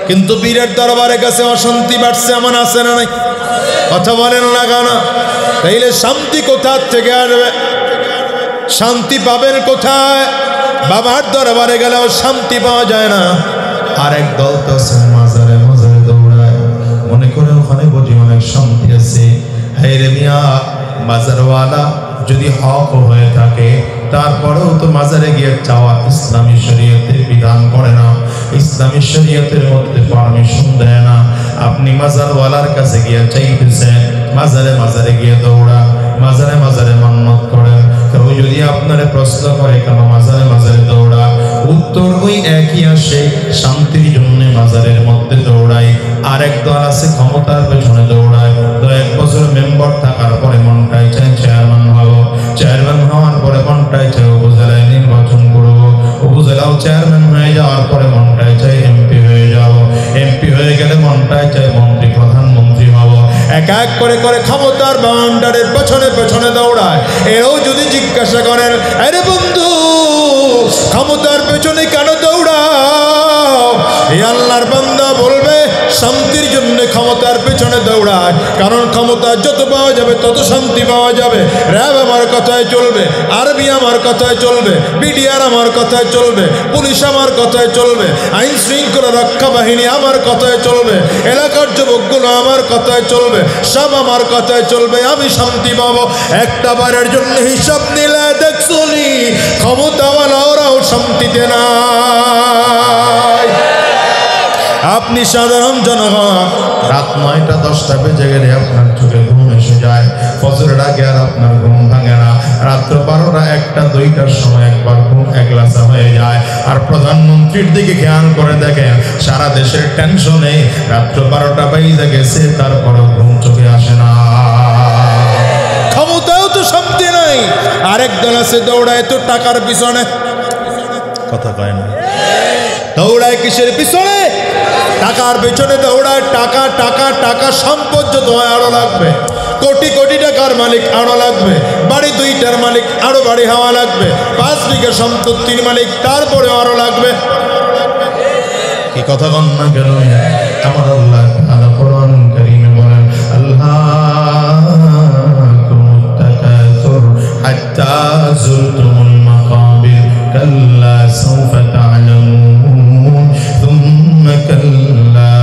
কিন্তু পীরের দরবারে কাছে অশান্তি বাড়ছে, এমন আছে না নাই? কথা বলেন না কেন? তাইলে শান্তি কোথা থেকে আসবে? শান্তি পাবেন কোথায়? বাবার দরবারে গেলেও শান্তি পাওয়া যায় না। আরেক দল তো মাজারে মাজারে দৌড়ায়, মনে করে ওখানে বুঝি অনেক শান্তি আছে। হে রে মিয়া, মাজারওয়ালা যদি হক হয়ে থাকে, তারপরেও তো মাজারে গিয়ে চাওয়া ইসলামী শরীয়তের বিধান করে না, ইসলামী শরীয়তের মধ্যে পারমিশন দেয় না। আপনি মাজারওয়ালার কাছে গিয়ে চাইতেছেন, মাজারে মাজারে গিয়ে দৌড়া, মাজারে মাজারে মান্নত করেন। কেউ যদি আপনারে প্রশ্ন করে কেন মাজারে মাজারে দৌড়া, উত্তর ওই একই আসে, শান্তির জন্য মাজারের মধ্যে দৌড়ায়। আরেক দল আছে ক্ষমতার পেছনে দৌড়ায়। 1 বছর মেম্বার থাকার পরে মনটাই চায় চেয়ারম্যান হবো, চেয়ারম্যান হওয়ার পরে মনটাই চায় উপজেলায় নির্বাচন করবো, উপজেলাও চেয়ারম্যান হয়ে যাওয়ার পরে মনটাই চায় এমপি হয়ে যাবো, এমপি হয়ে গেলে মনটাই চায় মন্ত্রী প্রধানমন্ত্রী হবো। এক এক করে করে ক্ষমতার বাউন্ডারির পেছনে পেছনে দৌড়ায়। এও যদি জিজ্ঞাসা করেন, আরে বন্ধু ক্ষমতার পেছনে কেন দৌড়াও? এই আল্লাহর বান্দা বলবে, শান্তির জন্য ক্ষমতার পেছনে দৌড়ায়, কারণ ক্ষমতা যত পাওয়া যাবে তত শান্তি পাওয়া যাবে। র্যাব আমার কথায় চলবে, আর্মি আমার কথায় চলবে, বিডিআর আমার কথায় চলবে, পুলিশ আমার কথায় চলবে, আইন শৃঙ্খলা রক্ষা বাহিনী আমার কথায় চলবে, এলাকার যুবকগুলো আমার কথায় চলবে, সব আমার কথায় চলবে, আমি শান্তি পাবো। একটা বারের জন্য হিসাব নিলে দেখছনি ক্ষমতাওয়ালা ওরাও শান্তিতে নাই। আপনি সাধারণ জনগণ, রাত 9টা 10টা বেজে গেলে আপনার চোখে ঘুম এসে যায়, ফজরের আগে আর আপনার ঘুম ভাঙে না, রাত্র 12টা 1টা 2টার সময় একবার ঘুম একলাসা হয়ে যায়। আর প্রধানমন্ত্রীর দিকে খেয়াল করে দেখেন, সারা দেশের টেনশনে রাত্র 12টা বেজে গেছে, তারপরেও ঘুম চোখে আসে না। ক্ষমতাও তো শান্তি নাই। আরেক দল আছে দৌড়ায় তো টাকার পিছনে, কথা কয় না, দৌড়ায় কিসের পিছনে? টাকার পেছনে দৌড়ায়। টাকা টাকা টাকা, সম্পদ যত হয় আরো লাগবে, কোটি কোটি টাকার মালিক আরো লাগবে, বাড়ি 2টার মালিক আরো বাড়ি হওয়া লাগবে, 5 বিঘা সম্পত্তির মালিক তারপরে আরো লাগবে। কি কথা কন না কেন? আমার আল্লাহ তাআলা কোরআন কারীমে বলেন, আল্লাহকুমুত তাকাসুর হাত্তা যুরতুমুল মাকাবির কাল্লা সাওফা তা'লামুন থুম্মা কাল্লা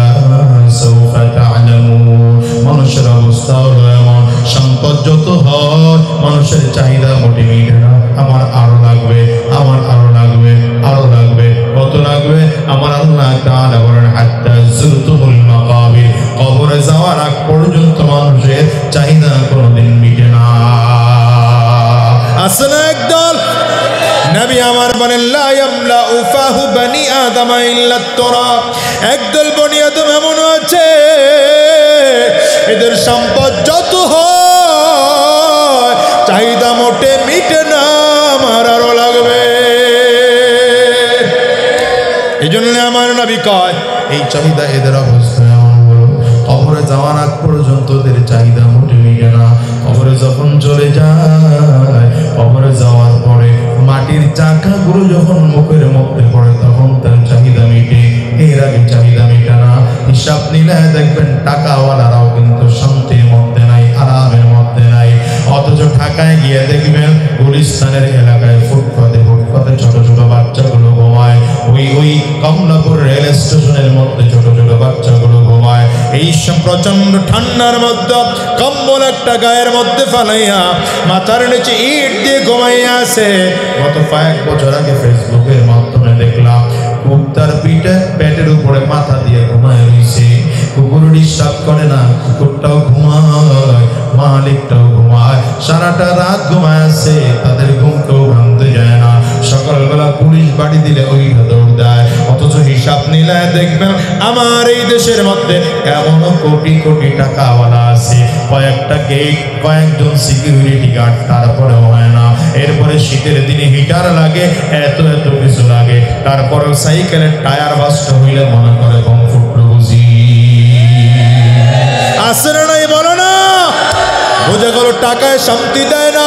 সাওফা তা'লামুন। মানুষের অবস্থা হলো এমন, সম্পদ যত হয় মানুষের চাহিদা মোটে মিটে না। আমার আরো লাগবে, আমার আরো লাগবে, আরো লাগবে, কত লাগবে? আমার আল্লাহ তাআলা বলেন, হাত্তা যুরতুমুল মাকাবির, কবরে যাওয়ার আগ পর্যন্ত মানুষের চাহিদা কোনোদিন মিটে না। আসলে একদল নবী আমার বলেন, লা ইয়ামলাউ ফাহু বনি আদম ইল্লা তুরাব। একদল বনি আদম এমন আছে, এদের সম্পদ যত হয় চাহিদা মোটে মিটে না, আমার আরো লাগবে। এই জন্য আমার নবী কয়, এই চাহিদা এদের অবস্থা এমন হলো, কবরে যাওয়ার আগ পর্যন্ত এদের চাহিদা মোটে মিটে না। কবরে যখন চলে যায়, কবরে যাওয়ার পরে মাটির চাকাগুলো যখন মুখের মধ্যে পড়ে তখন তার চাহিদা মিটে, এর আগে চাহিদা মিটে না। হিসাব নিলে দেখবেন টাকাওয়ালারাও কিন্তু শান্তির মধ্যে নাই, আরামের মধ্যে নাই। অথচ ঢাকায় গিয়ে দেখবেন গুলিস্তানের এলাকায় ফুটপাতে ফুটপাতে ছোট ছোট বাচ্চাগুলো ঘুমায়, ওই কমলাপুর রেল স্টেশনের মধ্যে ছোট ছোট বাচ্চাগুলো ঘুমায়। এই প্রচন্ড ঠান্ডার মধ্যে কম্বল একটা গায়ের মধ্যে ফালাইয়া মাথার নিচে ইট দিয়ে ঘুমাইয়া আছে। গত কয়েক বছর আগে ফেসবুকের মাধ্যমে দেখলাম কুত্তার পিঠে পেটের উপরে মাথা দিয়ে ঘুমায় রয়েছে। কুকুর ডিস্টার্ব করে না, কুকুরটাও ঘুমায়, মালিকটাও ঘুমায়, সারাটা রাত ঘুমায় আছে, তাদের ঘুম কেউ ভাঙতে যায় না। সকালবেলা পুলিশ বাড়ি দিলে ওইটা দৌড় দেয়। অথচ হিসাব নিলে দেখবেন আমার এই দেশের মধ্যে এমন কোটি কোটি টাকাওয়ালা আছে, কয়েকটা গেট, কয়েকজন সিকিউরিটি গার্ড, তারপরেও হয় না। এরপরে শীতের দিনে হিটার লাগে, এত এত কিছু লাগে, তারপরেও সাইকেলের টায়ার বাস্ট হইলে মনে করে কমফোর্ট বুঝি আসে না, নাই বলো না? বোঝা গেল টাকায় শান্তি দেয় না,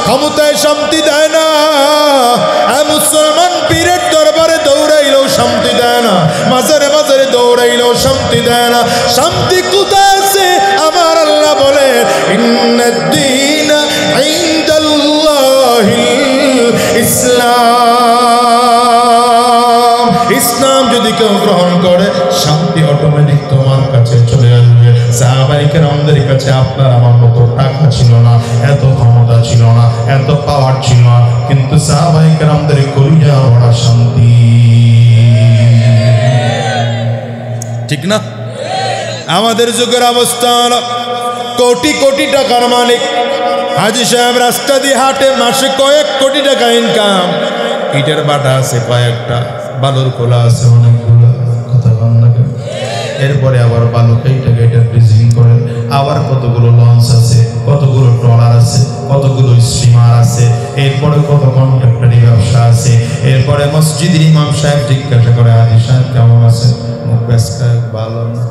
ক্ষমতায় শান্তি দেয় না। মুসলমান পীরের দরবারে দৌড়াইলেও শান্তি দেয় না, মাজারে মাজারে দৌড়াইলেও শান্তি দেয় না। শান্তি কোথায় আছে? আমার আল্লাহ বলে, ইন্নাদ-দীনা ইনদাল্লাহিল ইসলাম। ইসলাম যদি কেউ গ্রহণ করে, শান্তি অটোমেটিক তোমার কাছে চলে আসবে। সাহাবায়ে কেরামদের কাছে আপনার আমার মতো টাকা ছিল না, এত ক্ষমতা ছিল না, এত পাওয়ার ছিল না, কিন্তু সাহাবায়ে কেরামদের কলিজা ভরা শান্তি, ঠিক না? আমাদের যুগের অবস্থা হলো কোটি কোটি টাকার মালিক হাজী সাহেব রাস্তা দিয়ে হাঁটে, মাসে কয়েক কোটি টাকা ইনকাম, ইটের বাটা আছে কয়েকটা, বালুর খোলা আছে অনেকগুলো, কথা বল না কেন? এরপরে আবার বালু কেটে কেটে ব্রিজিং করেন, আবার কতগুলো লঞ্চ আছে, কতগুলো ট্রলার আছে, কতগুলো স্টিমার আছে, এরপরে কত কন্ট্রাক্টরি ব্যবসা আছে। এরপরে মসজিদের ইমাম সাহেব জিজ্ঞাসা করে, হাজী সাহেব কেমন আছে? মুখ বেসকা ভালো না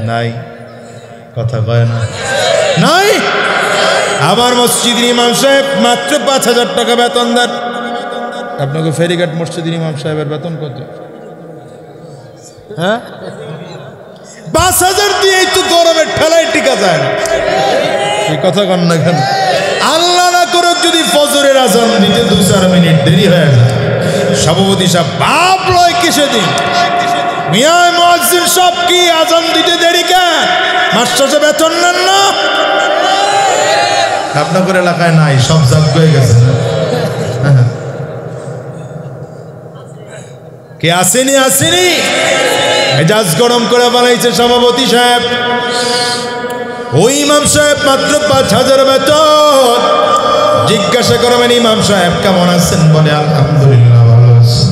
নাই, কথা কয় না নাই। আবার মসজিদের ইমাম সাহেব মাত্র 5,000 টাকা বেতন দেন। আপনাকে ফেরিঘাট মসজিদের ইমাম সাহেবের বেতন কত? হ্যাঁ, 5,000 দিয়েই তো গরমের ঠেলায় টিকা যায় না। এই কথা কন না কেন? আল্লাহ না করুক যদি ফজরের আজান দিতে 2-4 মিনিট দেরি হয়ে যায়, সভাপতি সাহেব বাপ লয় কিসে দিন, মিয়া মুয়াজ্জিন সব কি আজান দিতে দেরি কেন? মাস্টার সাহেব বেতন নেন না? আপনাদের এলাকায় নাই, সব জাগ হয়ে গেছে। কে আসেনি? আসেনি, মেজাজ গরম করে বানাইছে সভাপতি সাহেব। ওই ইমাম সাহেব মাত্র 5,000 বেতন। জিজ্ঞাসা করবেন ইমাম সাহেব কেমন আছেন? বলে আলহামদুলিল্লাহ ভালো আছি।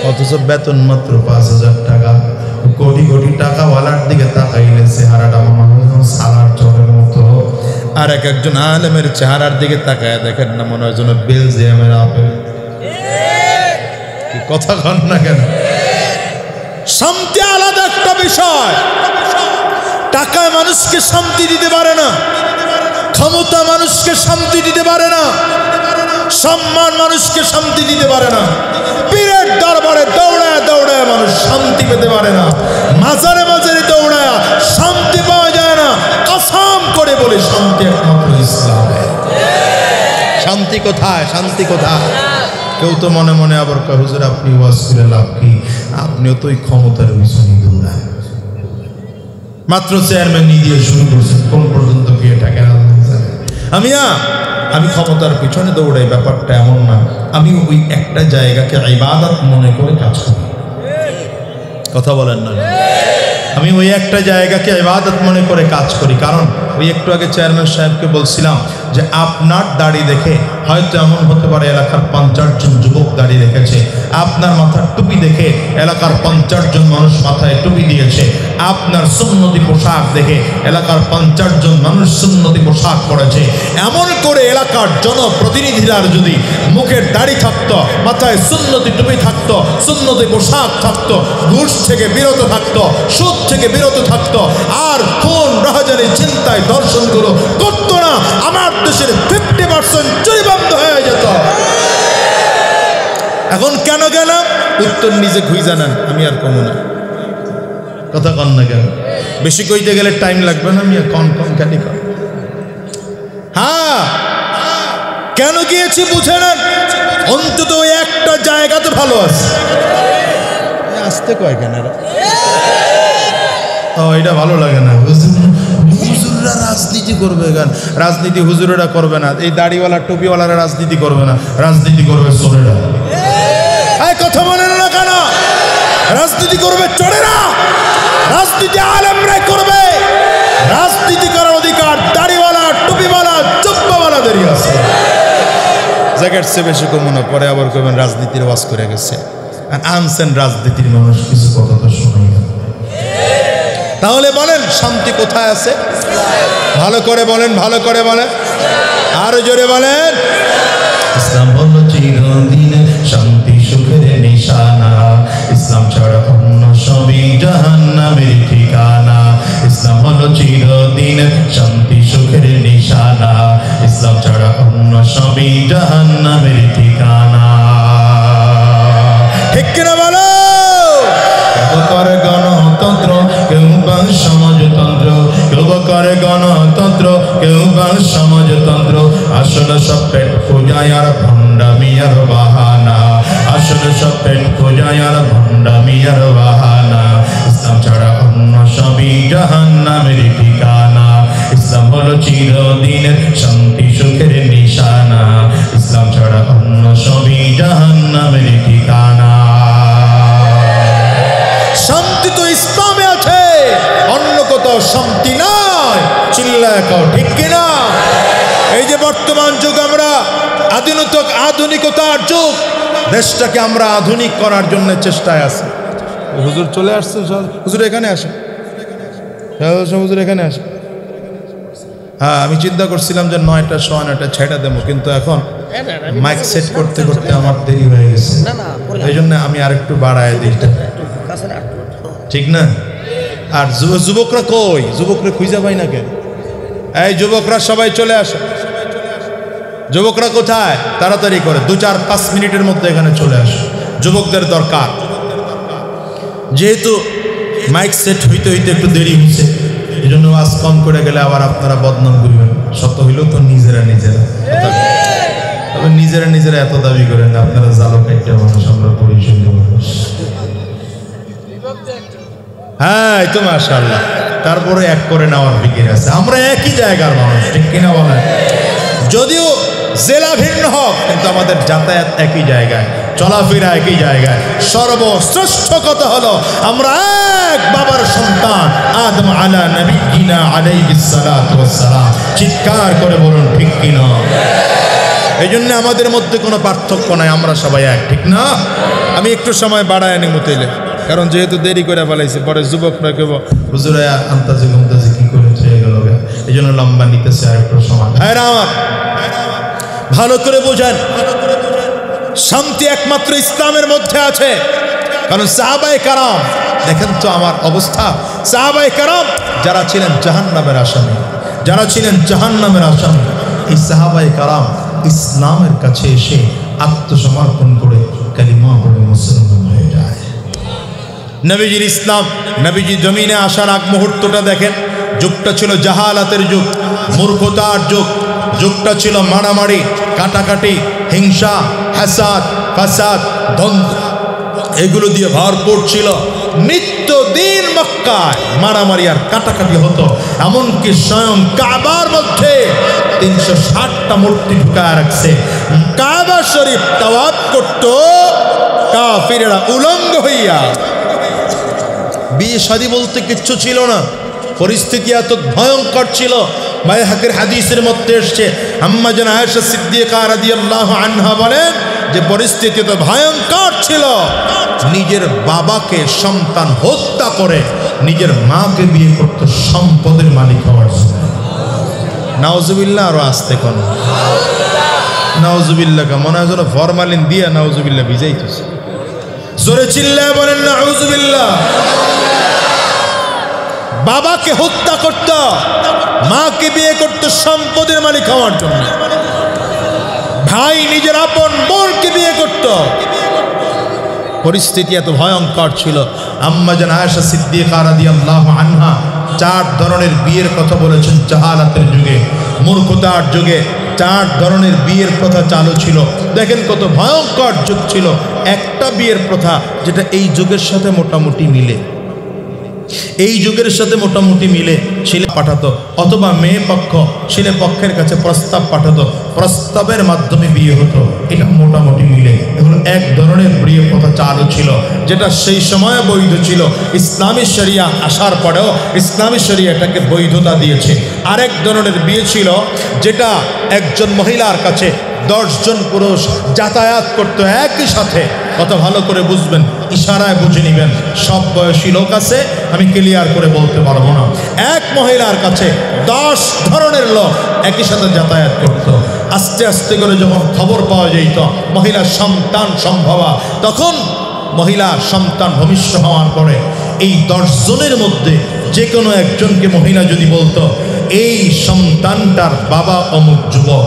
অথচ বেতন মাত্র 5,000 টাকা। কোটি কোটি টাকা ওয়ালার দিকে তাকাইলে চেহারাটা মনে হয় সালার চরের মতো, আর একজন আলেমের চেহারার দিকে তাকায় দেখেন না মনে হয় যেন বেলজিয়ামের আপেল। কি কথা কন না কেন? শান্তি আলাদা একটা বিষয়। টাকায় মানুষকে শান্তি দিতে পারে না, ক্ষমতা মানুষকে শান্তি দিতে পারে না, সম্মান মানুষকে শান্তি দিতে পারে না। পীরের দরবারে দৌড়ায় দৌড়ায় মানুষ শান্তি পেতে পারে না, মাজারে মাজারে দৌড়ায় শান্তি পাওয়া যায় না। কসম করে বলে শান্তি একমাত্র ইসলামে। শান্তি কোথায়? শান্তি কোথায়? কেউ তো মনে মনে আবার কয় হুজুর আপনি ওয়াজ করে লাভ কি, আপনিও তো ওই ক্ষমতার পিছনে দৌড়ায়। মাত্র চেয়ারম্যান দিয়ে শুরু করছেন, কোন পর্যন্ত গিয়ে টাকা আমি ক্ষমতার পিছনে দৌড়াই, ব্যাপারটা এমন না। আমি ওই একটা জায়গাকে ইবাদত মনে করে কাজ করি। কথা বলেন না? আমি ওই একটা জায়গাকে ইবাদত মনে করে কাজ করি। কারণ ওই একটু আগে চেয়ারম্যান সাহেবকে বলছিলাম যে আপনার দাড়ি দেখে হয়তো এমন হতে পারে এলাকার 50 জন যুবক দাড়ি রেখেছে, আপনার মাথার টুপি দেখে এলাকার 50 জন মানুষ মাথায় টুপি দিয়েছে, আপনার সুন্নতি পোশাক দেখে এলাকার 50 জন মানুষ সুন্নতি পোশাক পরেছে। এমন করে এলাকার জনপ্রতিনিধিরা যদি মুখের দাড়ি থাকতো, মাথায় সুন্নতি টুপি থাকতো, সুন্নতি পোশাক থাকতো, ঘুষ থেকে বিরত থাকতো, সুদ থেকে বিরত থাকতো, আর কোন রাহাজানি চিন্তায় দর্শনগুলো করতো না, আমার দেশের 50% চুরি বন্ধ হয়ে যেত। এখন কেন গেলাম? উত্তর নিজে খুঁজে জানান, আমি আর কমো না। কথা কন না কেন? বেশি কইতে গেলে টাইম লাগবে না? আমি কন কন খালি কন। হ্যাঁ, কেন গিয়েছি বুঝে নেন। অন্তত ওই একটা জায়গা তো ভালো আছে। আসতে কয় কেন? এটা ভালো লাগে না। হুজুররা রাজনীতি করবে কেন? রাজনীতি হুজুরেরা করবে না, এই দাড়িওয়ালা টুপিওয়ালারা রাজনীতি করবে না, রাজনীতি করবে চোরেরা। কথা বলে না কেন? রাজনীতি করবে চোরেরা, রাজনীতি আলেমরাই করবে। রাজনীতি করার অধিকার দাড়িওয়ালা টুপিওয়ালা জুব্বাওয়ালাদেরই আছে। জ্যাকেট সে বেশি কমো না, পরে আবার করবেন রাজনীতির ওয়াজ করে গেছে। আনছেন রাজনীতির মানুষ, কিছু কথা তো শুনাই না। তাহলে বলেন শান্তি কোথায় আছে? ভালো করে বলেন, ভালো করে বলেন, আরো জোরে বলেন। ইসলাম হলো চিরদিন শান্তি সুখের নিশানা, ইসলাম ছাড়া অন্য সবই জাহান্নামের ঠিকানা। ইসলাম হলো চিরদিন শান্তি সুখের নিশানা, ইসলাম ছাড়া অন্য সবই জাহান্নামের ঠিকানা। ঠিক কিনা বলো? কেউ করে গণতন্ত্র, কেউ বা সমাজতন্ত্র, কেউ করে গণতন্ত্র, কেউ বা সমাজতন্ত্র। আসলে সব পেট পূজায় আর ভণ্ডামি আর বাহানা, আসলে সব পেট পূজায় আর ভণ্ডামি আর বাহানা। ইসলাম ছাড়া অন্য সবই জাহান্নামের ঠিকানা। ইসলাম হলো চিরদিনের শান্তি সুখের নিশানা, ইসলাম ছাড়া অন্য সবই জাহান্নামের ঠিকানা। শান্তি তো ইসলামে আছে, অন্য কোথাও শান্তি নাই। চিল্লায় কও ঠিক কিনা? এই যে বর্তমান যুগ আমরা আধুনিকতার যুগ, দেশটাকে আমরা আধুনিক করার জন্য চেষ্টায় আছি। হুজুর চলে আসছেন, হুজুর এখানে আসে, হুজুর এখানে আসে। হ্যাঁ, আমি চিন্তা করছিলাম যে 9টা 9:15 ছেড়ে দেবো, কিন্তু এখন মাইক সেট করতে করতে আমার দেরি হয়ে গেছে, এই জন্য আমি আরেকটু বাড়ায় দিই, ঠিক না? আর যুবকরা কই? যুবকরা খুঁজে পাই না কেন? এই যুবকরা সবাই চলে আসে। যুবকরা কোথায়? তাড়াতাড়ি করে 2-4-5 মিনিটের মধ্যে এখানে চলে আসে। যুবকদের দরকার। যেহেতু মাইক সেট হইতে হইতে একটু দেরি হচ্ছে, এই জন্য আজ কম করে গেলে আবার আপনারা বদনাম করবেন। সত্য হইলেও তো নিজেরা তবে নিজেরা এত দাবি করেন না, আপনারা জালো কাইটা মানুষ, আমরা পরিশুদ্ধ মানুষ। হ্যাঁ, এই তো মাশাআল্লাহ। তারপরে এক করে নেওয়ার ফিকির আছে। আমরা একই জায়গার মানুষ, ঠিক কিনা বলেন? যদিও জেলা ভিন্ন হোক, কিন্তু আমাদের যাতায়াত একই জায়গায়, চলাফেরা একই জায়গায়। সর্বশ্রেষ্ঠ কথা হলো আমরা এক বাবার সন্তান, আদম আলা নবিয়িনা আলাইহিস সালাতু ওয়াস সালাম। চিৎকার করে বলুন ঠিক কিনা? এই জন্য আমাদের মধ্যে কোনো পার্থক্য নাই, আমরা সবাই এক, ঠিক না? আমি একটু সময় বাড়ায় নিব তাইলে, কারণ যেহেতু দেরি করে ফেলাইছে, পরে যুবকরা কেব হুজুরে আন্তাজি গুমতাজি কি করে চেয়ে গেল, এই জন্য লম্বা নিতেছে আর একটু সময়। হ্যাঁ, আমার ভালো করে বোঝেন, শান্তি একমাত্র ইসলামের মধ্যে আছে। কারণ সাহাবায়ে কারাম, দেখেন তো আমার অবস্থা, সাহাবায়ে কারাম যারা ছিলেন জাহান্নামের আসামি, এই সাহাবায়ে কারাম ইসলামের কাছে এসে আত্মসমর্পণ করে কালিমা পড়ে মুসলমান হয়ে যায়। নবীজির ইসলাম, নবীজি জমিনে আসার আগ মুহূর্তটা দেখেন, যুগটা ছিল জাহালাতের যুগ, মূর্খতার যুগ, যুগটা ছিল মারামারি, কাটাকাটি, হিংসা, হাসাদ, ফাসাদ, দ্বন্দ্ব, এগুলো দিয়ে ভরপুর ছিল। নিত্যদিন মক্কায় মারামারি আর কাটাকাটি হতো। এমনকি স্বয়ং কাবার মধ্যে 360টা মূর্তি ঢুকায় রাখছে। কাবা শরীফ তাওয়াফ করত কাফিররা উলঙ্গ হইয়া। বিয়ে শাদী বলতে কিচ্ছু ছিল না, পরিস্থিতি এত ভয়ঙ্কর ছিল। বাইহাকির হাদিসের মধ্যে এসছে, আম্মা জান আয়েশা সিদ্দিকা রাদিয়াল্লাহু আনহা বলেন যে পরিস্থিতি তো ভয়ঙ্কর ছিল, নিজের বাবাকে সন্তান হত্যা করে নিজের মাকে বিয়ে করতে সম্পদের মালিক হওয়ার জন্য। নাউজুবিল্লাহ, আরো আসতে কোন নাউজুবিল্লাহ, মনে হয় যেন ফরমালিন দিয়ে নাউজুবিল্লাহ ভিজাইতেছে। জোরে চিল্লায় বলেন নাউজুবিল্লাহ। বাবাকে হত্যা করত, মাকে বিয়ে করত সম্পদের মালিক হওয়ার জন্য। ভাই নিজের আপন বোনকে বিয়ে করত। পরিস্থিতি এত ভয়ঙ্কর ছিল। আম্মা জান আয়েশা সিদ্দিকা রাদিয়াল্লাহু আনহা 4 ধরনের বিয়ের কথা বলেছেন। জাহালাতের যুগে, মূর্খতার যুগে 4 ধরনের বিয়ের প্রথা চালু ছিল। দেখেন কত ভয়ঙ্কর যুগ ছিল। একটা বিয়ের প্রথা যেটা এই যুগের সাথে মোটামুটি মিলে, ছেলে পাঠাতো, অথবা মেয়ে পক্ষ ছেলে পক্ষের কাছে প্রস্তাব পাঠাতো, প্রস্তাবের মাধ্যমে বিয়ে হতো। এটা মোটামুটি মিলে। এগুলো এক ধরনের বিয়ে প্রথা চালু ছিল, যেটা সেই সময় বৈধ ছিল। ইসলামী শরিয়া আসার পরেও ইসলামী শরিয়া এটাকে বৈধতা দিয়েছে। আরেক ধরনের বিয়ে ছিল, যেটা একজন মহিলার কাছে 10 জন পুরুষ যাতায়াত করতো একই সাথে। কত ভালো করে বুঝবেন, ইশারায় বুঝে নেবেন। সব বয়সী লোক আছে, আমি ক্লিয়ার করে বলতে পারবো না। এক মহিলার কাছে 10 ধরনের লোক একই সাথে যাতায়াত করত। আস্তে আস্তে করে যখন খবর পাওয়া যেত মহিলার সন্তান সম্ভবা, তখন মহিলার সন্তান ভূমিষ্ঠ হওয়ার পরে এই 10 জনের মধ্যে যে কোনো একজনকে মহিলা যদি বলতো এই সন্তানটার বাবা অমুক যুবক,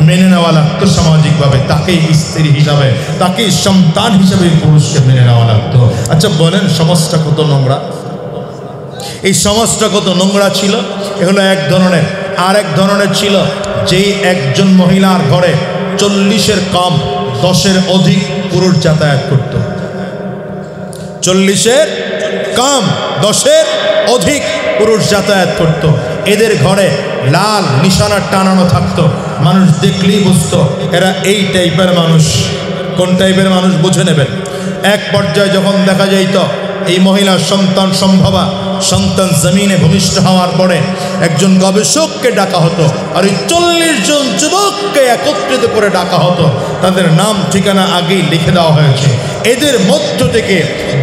মেনে নেওয়া লাগতো সামাজিকভাবে, তাকেই স্ত্রী হিসাবে, তাকেই সন্তান হিসাবে পুরুষকে মেনে নেওয়া লাগতো। আচ্ছা বলেন, সমাজটা কত নোংরা! এই সমাজটা কত নোংরা ছিল। এগুলো এক ধরনের। আর এক ধরনের ছিল, যেই একজন মহিলার ঘরে 40-এর কম 10-এর অধিক পুরুষ যাতায়াত করত। 40-এর কম 10-এর অধিক পুরুষ যাতায়াত করত। এদের ঘরে লাল নিশানা টানানো থাকতো। মানুষ দেখলেই বুঝতো এরা এই টাইপের মানুষ। কোন টাইপের মানুষ বুঝে নেবেন। এক পর্যায়ে যখন দেখা যাইত এই মহিলার সন্তান সম্ভবা, সন্তান জমিনে ভূমিষ্ঠ হওয়ার পরে একজন গবেষককে ডাকা হতো, আর ওই 40 জন যুবককে একত্রিত করে ডাকা হতো। তাদের নাম ঠিকানা আগেই লিখে দেওয়া হয়েছে। এদের মধ্য থেকে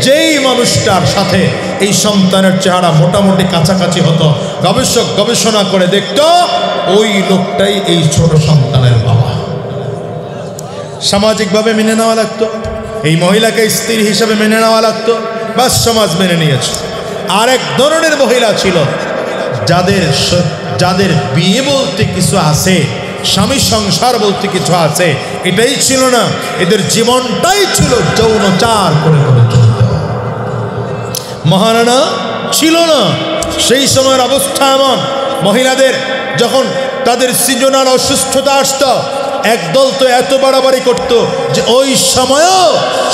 যেই মানুষটার সাথে এই সন্তানের চেহারা মোটামুটি কাছাকাছি হতো, গবেষক গবেষণা করে দেখত ওই লোকটাই এই ছোট সন্তানের বাবা। সামাজিকভাবে মেনে নেওয়া লাগতো, এই মহিলাকে স্ত্রী হিসেবে মেনে নেওয়া লাগতো, বাস সমাজ মেনে নিয়েছে। আরেক ধরনের মহিলা ছিল যাদের বিয়ে বলতে কিছু আছে, স্বামী সংসার বলতে কিছু আছে, এটাই ছিল না। এদের জীবনটাই ছিল যৌনচার করে করে চলতে। মহারানা ছিল না। সেই সময়ের অবস্থা এমন, মহিলাদের যখন তাদের সৃজনার অসুস্থতা আসত, একদল তো এত বাড়াবাড়ি করত যে ওই সময়ও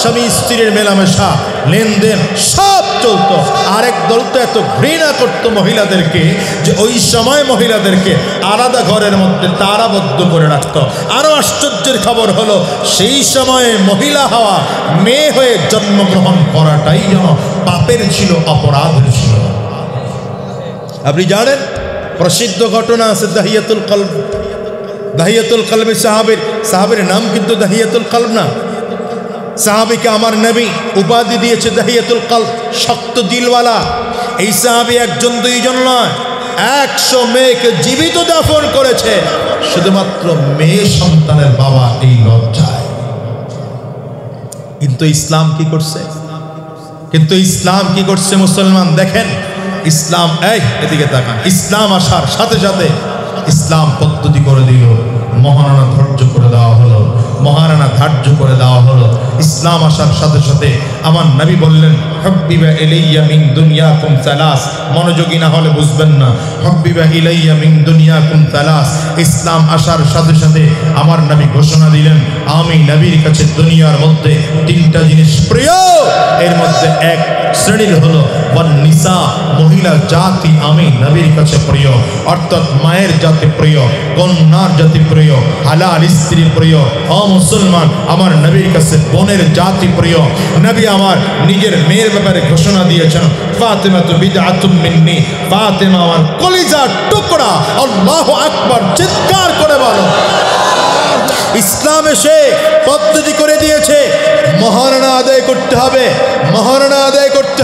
স্বামী স্ত্রীর মেলামেশা লেনদেন সব চলত। আরেক দল তো এত ঘৃণা করত মহিলাদেরকে যে ওই সময় মহিলাদেরকে আলাদা ঘরের মধ্যে তারাবদ্ধ করে রাখত। আরো আশ্চর্যের খবর হলো, সেই সময়ে মহিলা হওয়া, মেয়ে হয়ে জন্মগ্রহণ করাটাই যেন পাপের ছিল, অপরাধের ছিল। আপনি জানেন প্রসিদ্ধ ঘটনা আছে দাহিয়াতুল কলব। দাহিয়াতুল কলবে সাহাবের নাম কিন্তু দাহিয়াতুল কলব না। সাহাবিকে আমার নবী উপাধি দিয়েছে দাহিয়াতুল কলব, শক্ত দিলওয়ালা। এই সাহাবি একজন দুইজন নয়, 100 মেয়েকে জীবিত দাফন করেছে শুধুমাত্র মেয়ে সন্তানের বাবা এই লজ্জায়। কিন্তু ইসলাম কি করছে? মুসলমান দেখেন, ইসলাম এদিকে তাকান, ইসলাম আসার সাথে সাথে ইসলাম পদ্ধতি করে দিল, মহারানা ধার্য করে দেওয়া হলো। ইসলাম আসার সাথে সাথে আমার নবী বললেন, হুব্বিবা ইলাইয়া মিন দুনিয়াকুম সালাস। মনোযোগী না হলে বুঝবেন না। হুব্বিবা ইলাইয়া মিন দুনিয়াকুম সালাস। ইসলাম আসার সাথে সাথে আমার নবী ঘোষণা দিলেন, আমি নবীর কাছে দুনিয়ার মধ্যে 3টা জিনিস প্রিয়। এর মধ্যে এক শ্রেণীর হলো ওয়ান নিসা, মহিলা জাতি আমি নবীর কাছে প্রিয়। অর্থাৎ মায়ের জাতি প্রিয়, কন্যার জাতি প্রিয়, হালাল স্ত্রী প্রিয়। ও মুসলমান, আমার নবীর কাছে বোনের জাতি প্রিয়। নবী আমার নিজের মেয়ের ব্যাপারে ঘোষণা দিয়েছেন, ফাতেমা তু বিদআতুম মিন্নি, ফাতেমা আমার কলিজার টুকরা। আল্লাহু আকবার, চিৎকার করে বলো। ইসলাম এসে পদ্ধতি করে দিয়েছে, মহারণা আদায় করতে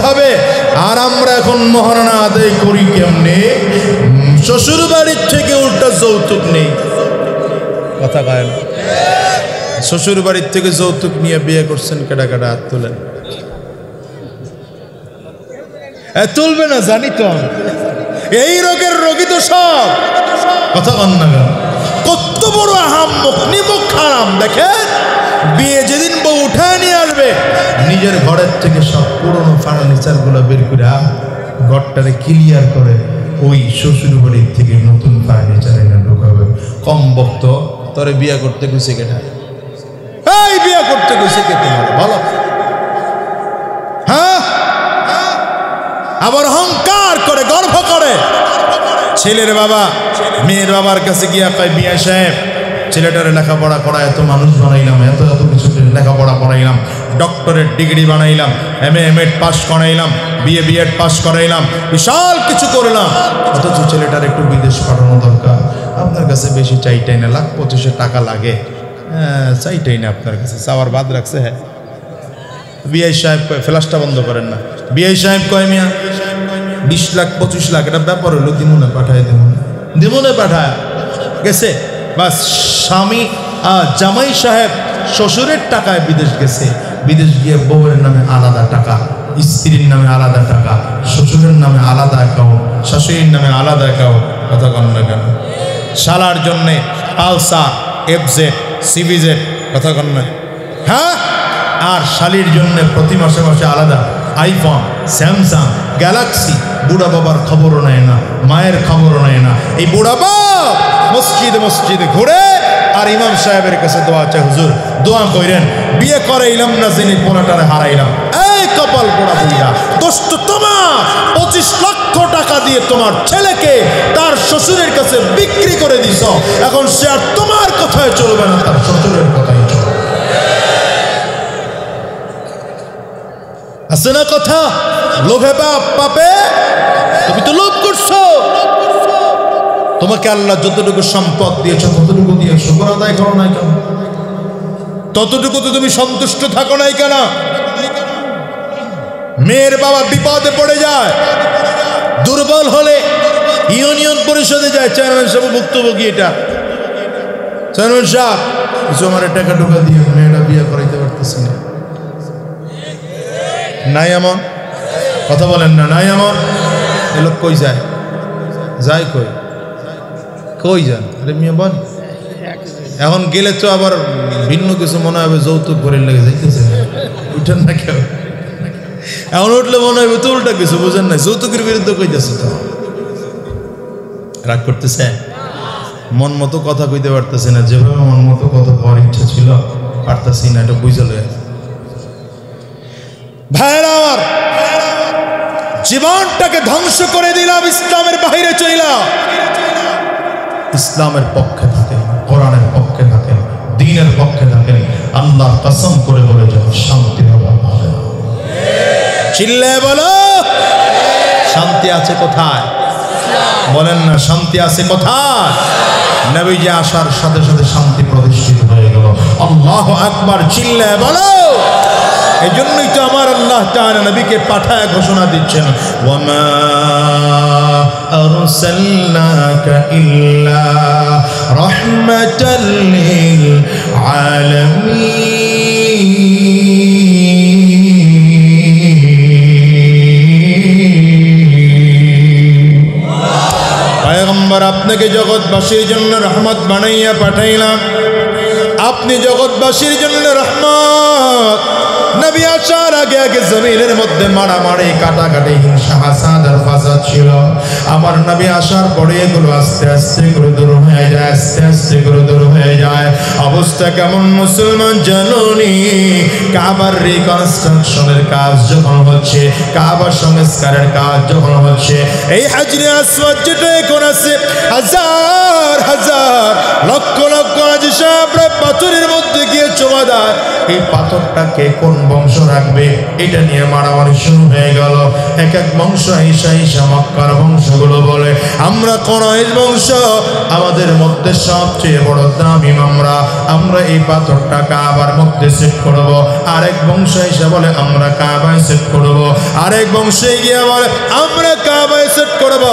হবে। আর আমরা এখন মহারণা আদায় করি কেমনে? শ্বশুর বাড়ির থেকে উল্টা যৌতুক নেই। কথা কয় না? শ্বশুর বাড়ির থেকে যৌতুক নিয়ে বিয়ে করছেন কেডা হাত তোলেন। তুলবে না জানি তো, এই রোগের রোগী তো সব। কথা কন না, কত বড় আহাম্মক, নিমক হারাম। দেখেন, বিয়ে যেদিন বউ উঠায় নিয়ে আসবে, নিজের ঘরের থেকে সব পুরনো ফার্নিচার গুলো বের করে ঘরটারে ক্লিয়ার করে ওই শ্বশুর বাড়ির থেকে নতুন ফার্নিচার এনে ঢোকাবে। কম বক্ত, তোরে বিয়ে করতে গেছে কেটা? এই বিয়ে করতে গেছে কে তোমার? বলো। হ্যাঁ, আবার অহংকার করে, গর্ব করে। ছেলের বাবা মেয়ের বাবার কাছে গিয়া কয়, মিয়া সাহেব, ছেলেটারে লেখাপড়া করা, এত মানুষ বানাইলাম, এত কিছু লেখাপড়া করাইলাম, ডক্টরেট ডিগ্রি বানাইলাম, এমএড পাস করাইলাম, বিএড পাস করাইলাম, বিশাল কিছু করলাম, অথচ ছেলেটার একটু বিদেশ পাঠানো দরকার। আপনার কাছে বেশি চাইটাই না, 1,25,000 টাকা লাগে। হ্যাঁ, চাইটাই না আপনার কাছে, চাওয়ার বাদ রাখছে। হ্যাঁ, বিআই সাহেব কয়, ফ্ল্যাশটা বন্ধ করেন না। বিআই সাহেব কয়, মিয়া 20 লাখ 25 লাখ এটা ব্যাপার হলো, দিমুনে পাঠায় গেছে। বাস, স্বামী জামাই সাহেব শ্বশুরের টাকায় বিদেশ গেছে। বিদেশ গিয়ে বউয়ের নামে আলাদা টাকা, স্ত্রীর নামে আলাদা টাকা, শ্বশুরের নামে আলাদা অ্যাকাউন্ট, শাশুড়ির নামে আলাদা অ্যাকাউন্ট। কথা কন না কেন? শালার জন্যে পালসার, এফজেড, সিভিজেড। কথা কন না? হ্যাঁ, আর শালির জন্য প্রতি মাসে মাসে আলাদা আইফোন, স্যামসাং, গ্যালাক্সি। বুড়া বাবার খবরও নেয় না, মায়ের খবরও নেয় না। এই বুড়া বাপ মসজিদে ঘুরে আর ইমাম সাহেবের কাছে দোয়া চায়, হুজুর দোয়া কইরেন, বিয়ে করাইলাম না যিনি পোলাটারে হারাইলাম। এই কপাল পোড়া বুড়িয়া, দোষ তো তোমার। 25 লক্ষ টাকা দিয়ে তোমার ছেলেকে তার শ্বশুরের কাছে বিক্রি করে দিছ। এখন সে আর তোমার কথায় চলবে না, তার শ্বশুরের কথাই চলবে। আছে না কথা, লোভে পাপে তুমি তো লোভ করছো। তোমাকে আল্লাহ যতটুকু সম্পদ দিয়েছ ততটুকু দিয়ে শুকর আদায় করো নাই কেন? ততটুকু তো তুমি সন্তুষ্ট থাকো নাই কেন? মেয়ের বাবা বিপদে পড়ে যায়, দুর্বল হলে ইউনিয়ন পরিষদে যায়, চেয়ারম্যান সাহেব ভুক্তভোগী, এটা চেয়ারম্যান সাহেব কিছু আমার টাকা ঢোকা দিয়ে মেয়েটা বিয়ে করাইতে পারতেছি না। নাই এমন কথা বলেন না? নাই এমন? এ লোক কই যায়? যায় কই? কই যান? আরে মিয়া বল, এখন গেলে তো আবার ভিন্ন কিছু মনে হবে, যৌতুক করে লেগে যাইতেছে। উঠেন না কেউ, এখন উঠলে মনে হবে তো উল্টা কিছু, বুঝেন না? যৌতুকের বিরুদ্ধে কইতেছে তো, রাগ করতেছে, মন মতো কথা কইতে পারতেছে না, যেভাবে মন মতো কথা করার ইচ্ছা ছিল পারতেছি না, এটা বুঝে লয়ে। ভাইরা আমার, জীবনটাকে ধ্বংস করে দিলাম, ইসলামের বাইরে চইলাম। ইসলামের পক্ষে থাকেন, কোরআনের পক্ষে থাকেন, দ্বীনের পক্ষে থাকেন, আল্লাহর কসম করে বলে যান শান্তি হবে। চিল্লায় বলো, শান্তি আছে কোথায়? বলেন না, শান্তি আছে কোথায়? নবীজি আসার সাথে সাথে শান্তি প্রতিষ্ঠিত হয়ে গেল। আল্লাহু আকবার, চিল্লায় বলো। এই জন্যই তো আমার আল্লাহ তাআলা নবীকে পাঠায় ঘোষণা দিচ্ছেন, ওয়ামা আরসালনাকা ইল্লা রাহমাতাল লিল আলামিন। পয়গম্বর, আপনাকে জগৎবাসীর জন্য রহমত বানাইয়া পাঠাইলাম, আপনি জগৎবাসীর জন্য রহমত। নবী আসার আগে আগে জমিনের মধ্যে মারামারি, কাটাকাটি, হিংসা, হাসাদ আর ফাসাদ ছিল। আমার নবী আসার পরে এগুলো আস্তে আস্তে করে দূর হয়ে যায়, আস্তে আস্তে করে দূর হয়ে যায়। অবস্থা কেমন মুসলমান জানুনি? কাবার রিকনস্ট্রাকশনের কাজ যখন হচ্ছে, কাবার সংস্কারের কাজ যখন হচ্ছে, এই হাজরে আসওয়াদ যেটা এখন আছে, হাজার হাজার লক্ষ লক্ষ হাজী সাহেবরা পাথরের মধ্যে গিয়ে চোমা দেয়। এই পাথরটাকে কোন বংশ রাখবে, এটা নিয়ে মারামারি শুরু হয়ে গেল। এক এক বংশ ঈশা ঈশা মক্কার বংশগুলো বলে আমরা কুরাইশ বংশ, আমাদের মধ্যে সবচেয়ে বড় দামি আমরা এই পাথরটা কাবার মধ্যে সেট করব। আরেক বংশ ঈশা বলে আমরা কাবায় সেট করব। আরেক বংশে গিয়ে বলে আমরা কাবায় সেট করব।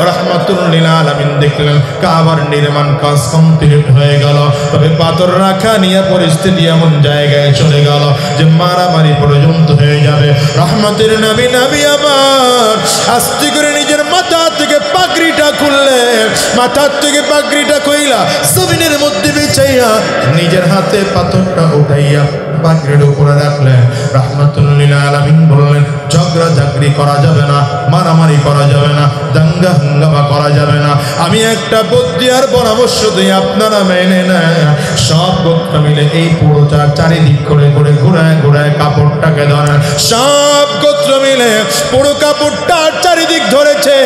রাহমাতুল লিল আলামিন দেখলেন কাবার নির্মাণ কাজ কমপ্লিট হয়ে গেল, তবে পাথর রাখা নিয়ে পরিস্থিতি এমন জায়গায় চলে গেল যে মারামারি পর্যন্ত হয়ে যাবে। রহমতের নবী আমার আস্তে করে নিজের মাথা থেকে পাগড়িটা খুললেন, মাথার থেকে পাগড়িটা কইলা জমিনের মধ্যে বিছাইয়া নিজের হাতে পাথরটা উঠাইয়া পাগড়ির উপরে রাখলেন। রাহমাতুল লিল আলামিন বললেন ঝগড়া ঝাগড়ি করা যাবে না, মারামারি করা যাবে না, দাঙ্গা হাঙ্গামা করা যাবে না। আমি একটা বুদ্ধি আর পরামর্শ দিই, আপনারা মেনে নেন। সব গোত্র মিলে এই পুরোটা চারিদিক করে করে ঘুরায় ঘুরায় কাপড়টাকে ধরেন। সব গোত্র মিলে পুরো কাপড়টা চারিদিক ধরেছে।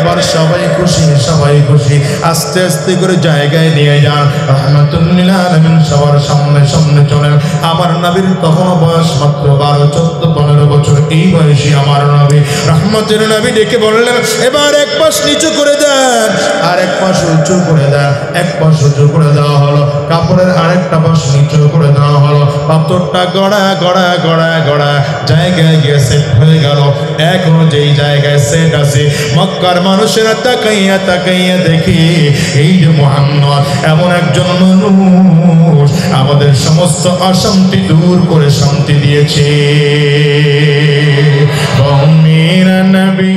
এবার সবাই খুশি, সবাই খুশি। আস্তে আস্তে করে জায়গায় নিয়ে যান। রাহমাতুল লিল আলামিন সবার সামনে সামনে চলেন। আমার নবীর তখন বয়স মাত্র 12-14-15 বছর। এই বয়সী আমার নবী, রহমতের নবী, ডেকে বললেন এবার এক পাশ নিচু করে দেন, আর এক পাশ উঁচু করে দেন। এক পাশ উঁচু করে দেওয়া হলো, কাপড়ের আরেকটা পাশ নিচু করে দেওয়া হলো। পাথরটা গড়ায় গড়ায় গড়ায় গড়ায় জায়গায় গিয়ে সেট হয়ে গেল। এখনো যেই জায়গায় সেট আছে, মক্কার মানুষেরা তাকাইয়া তাকাইয়া দেখি এই যে মুহাম্মদ এমন একজন মানুষ আমাদের সমস্ত অশান্তি দূর করে শান্তি দিয়েছে। মেরা নবী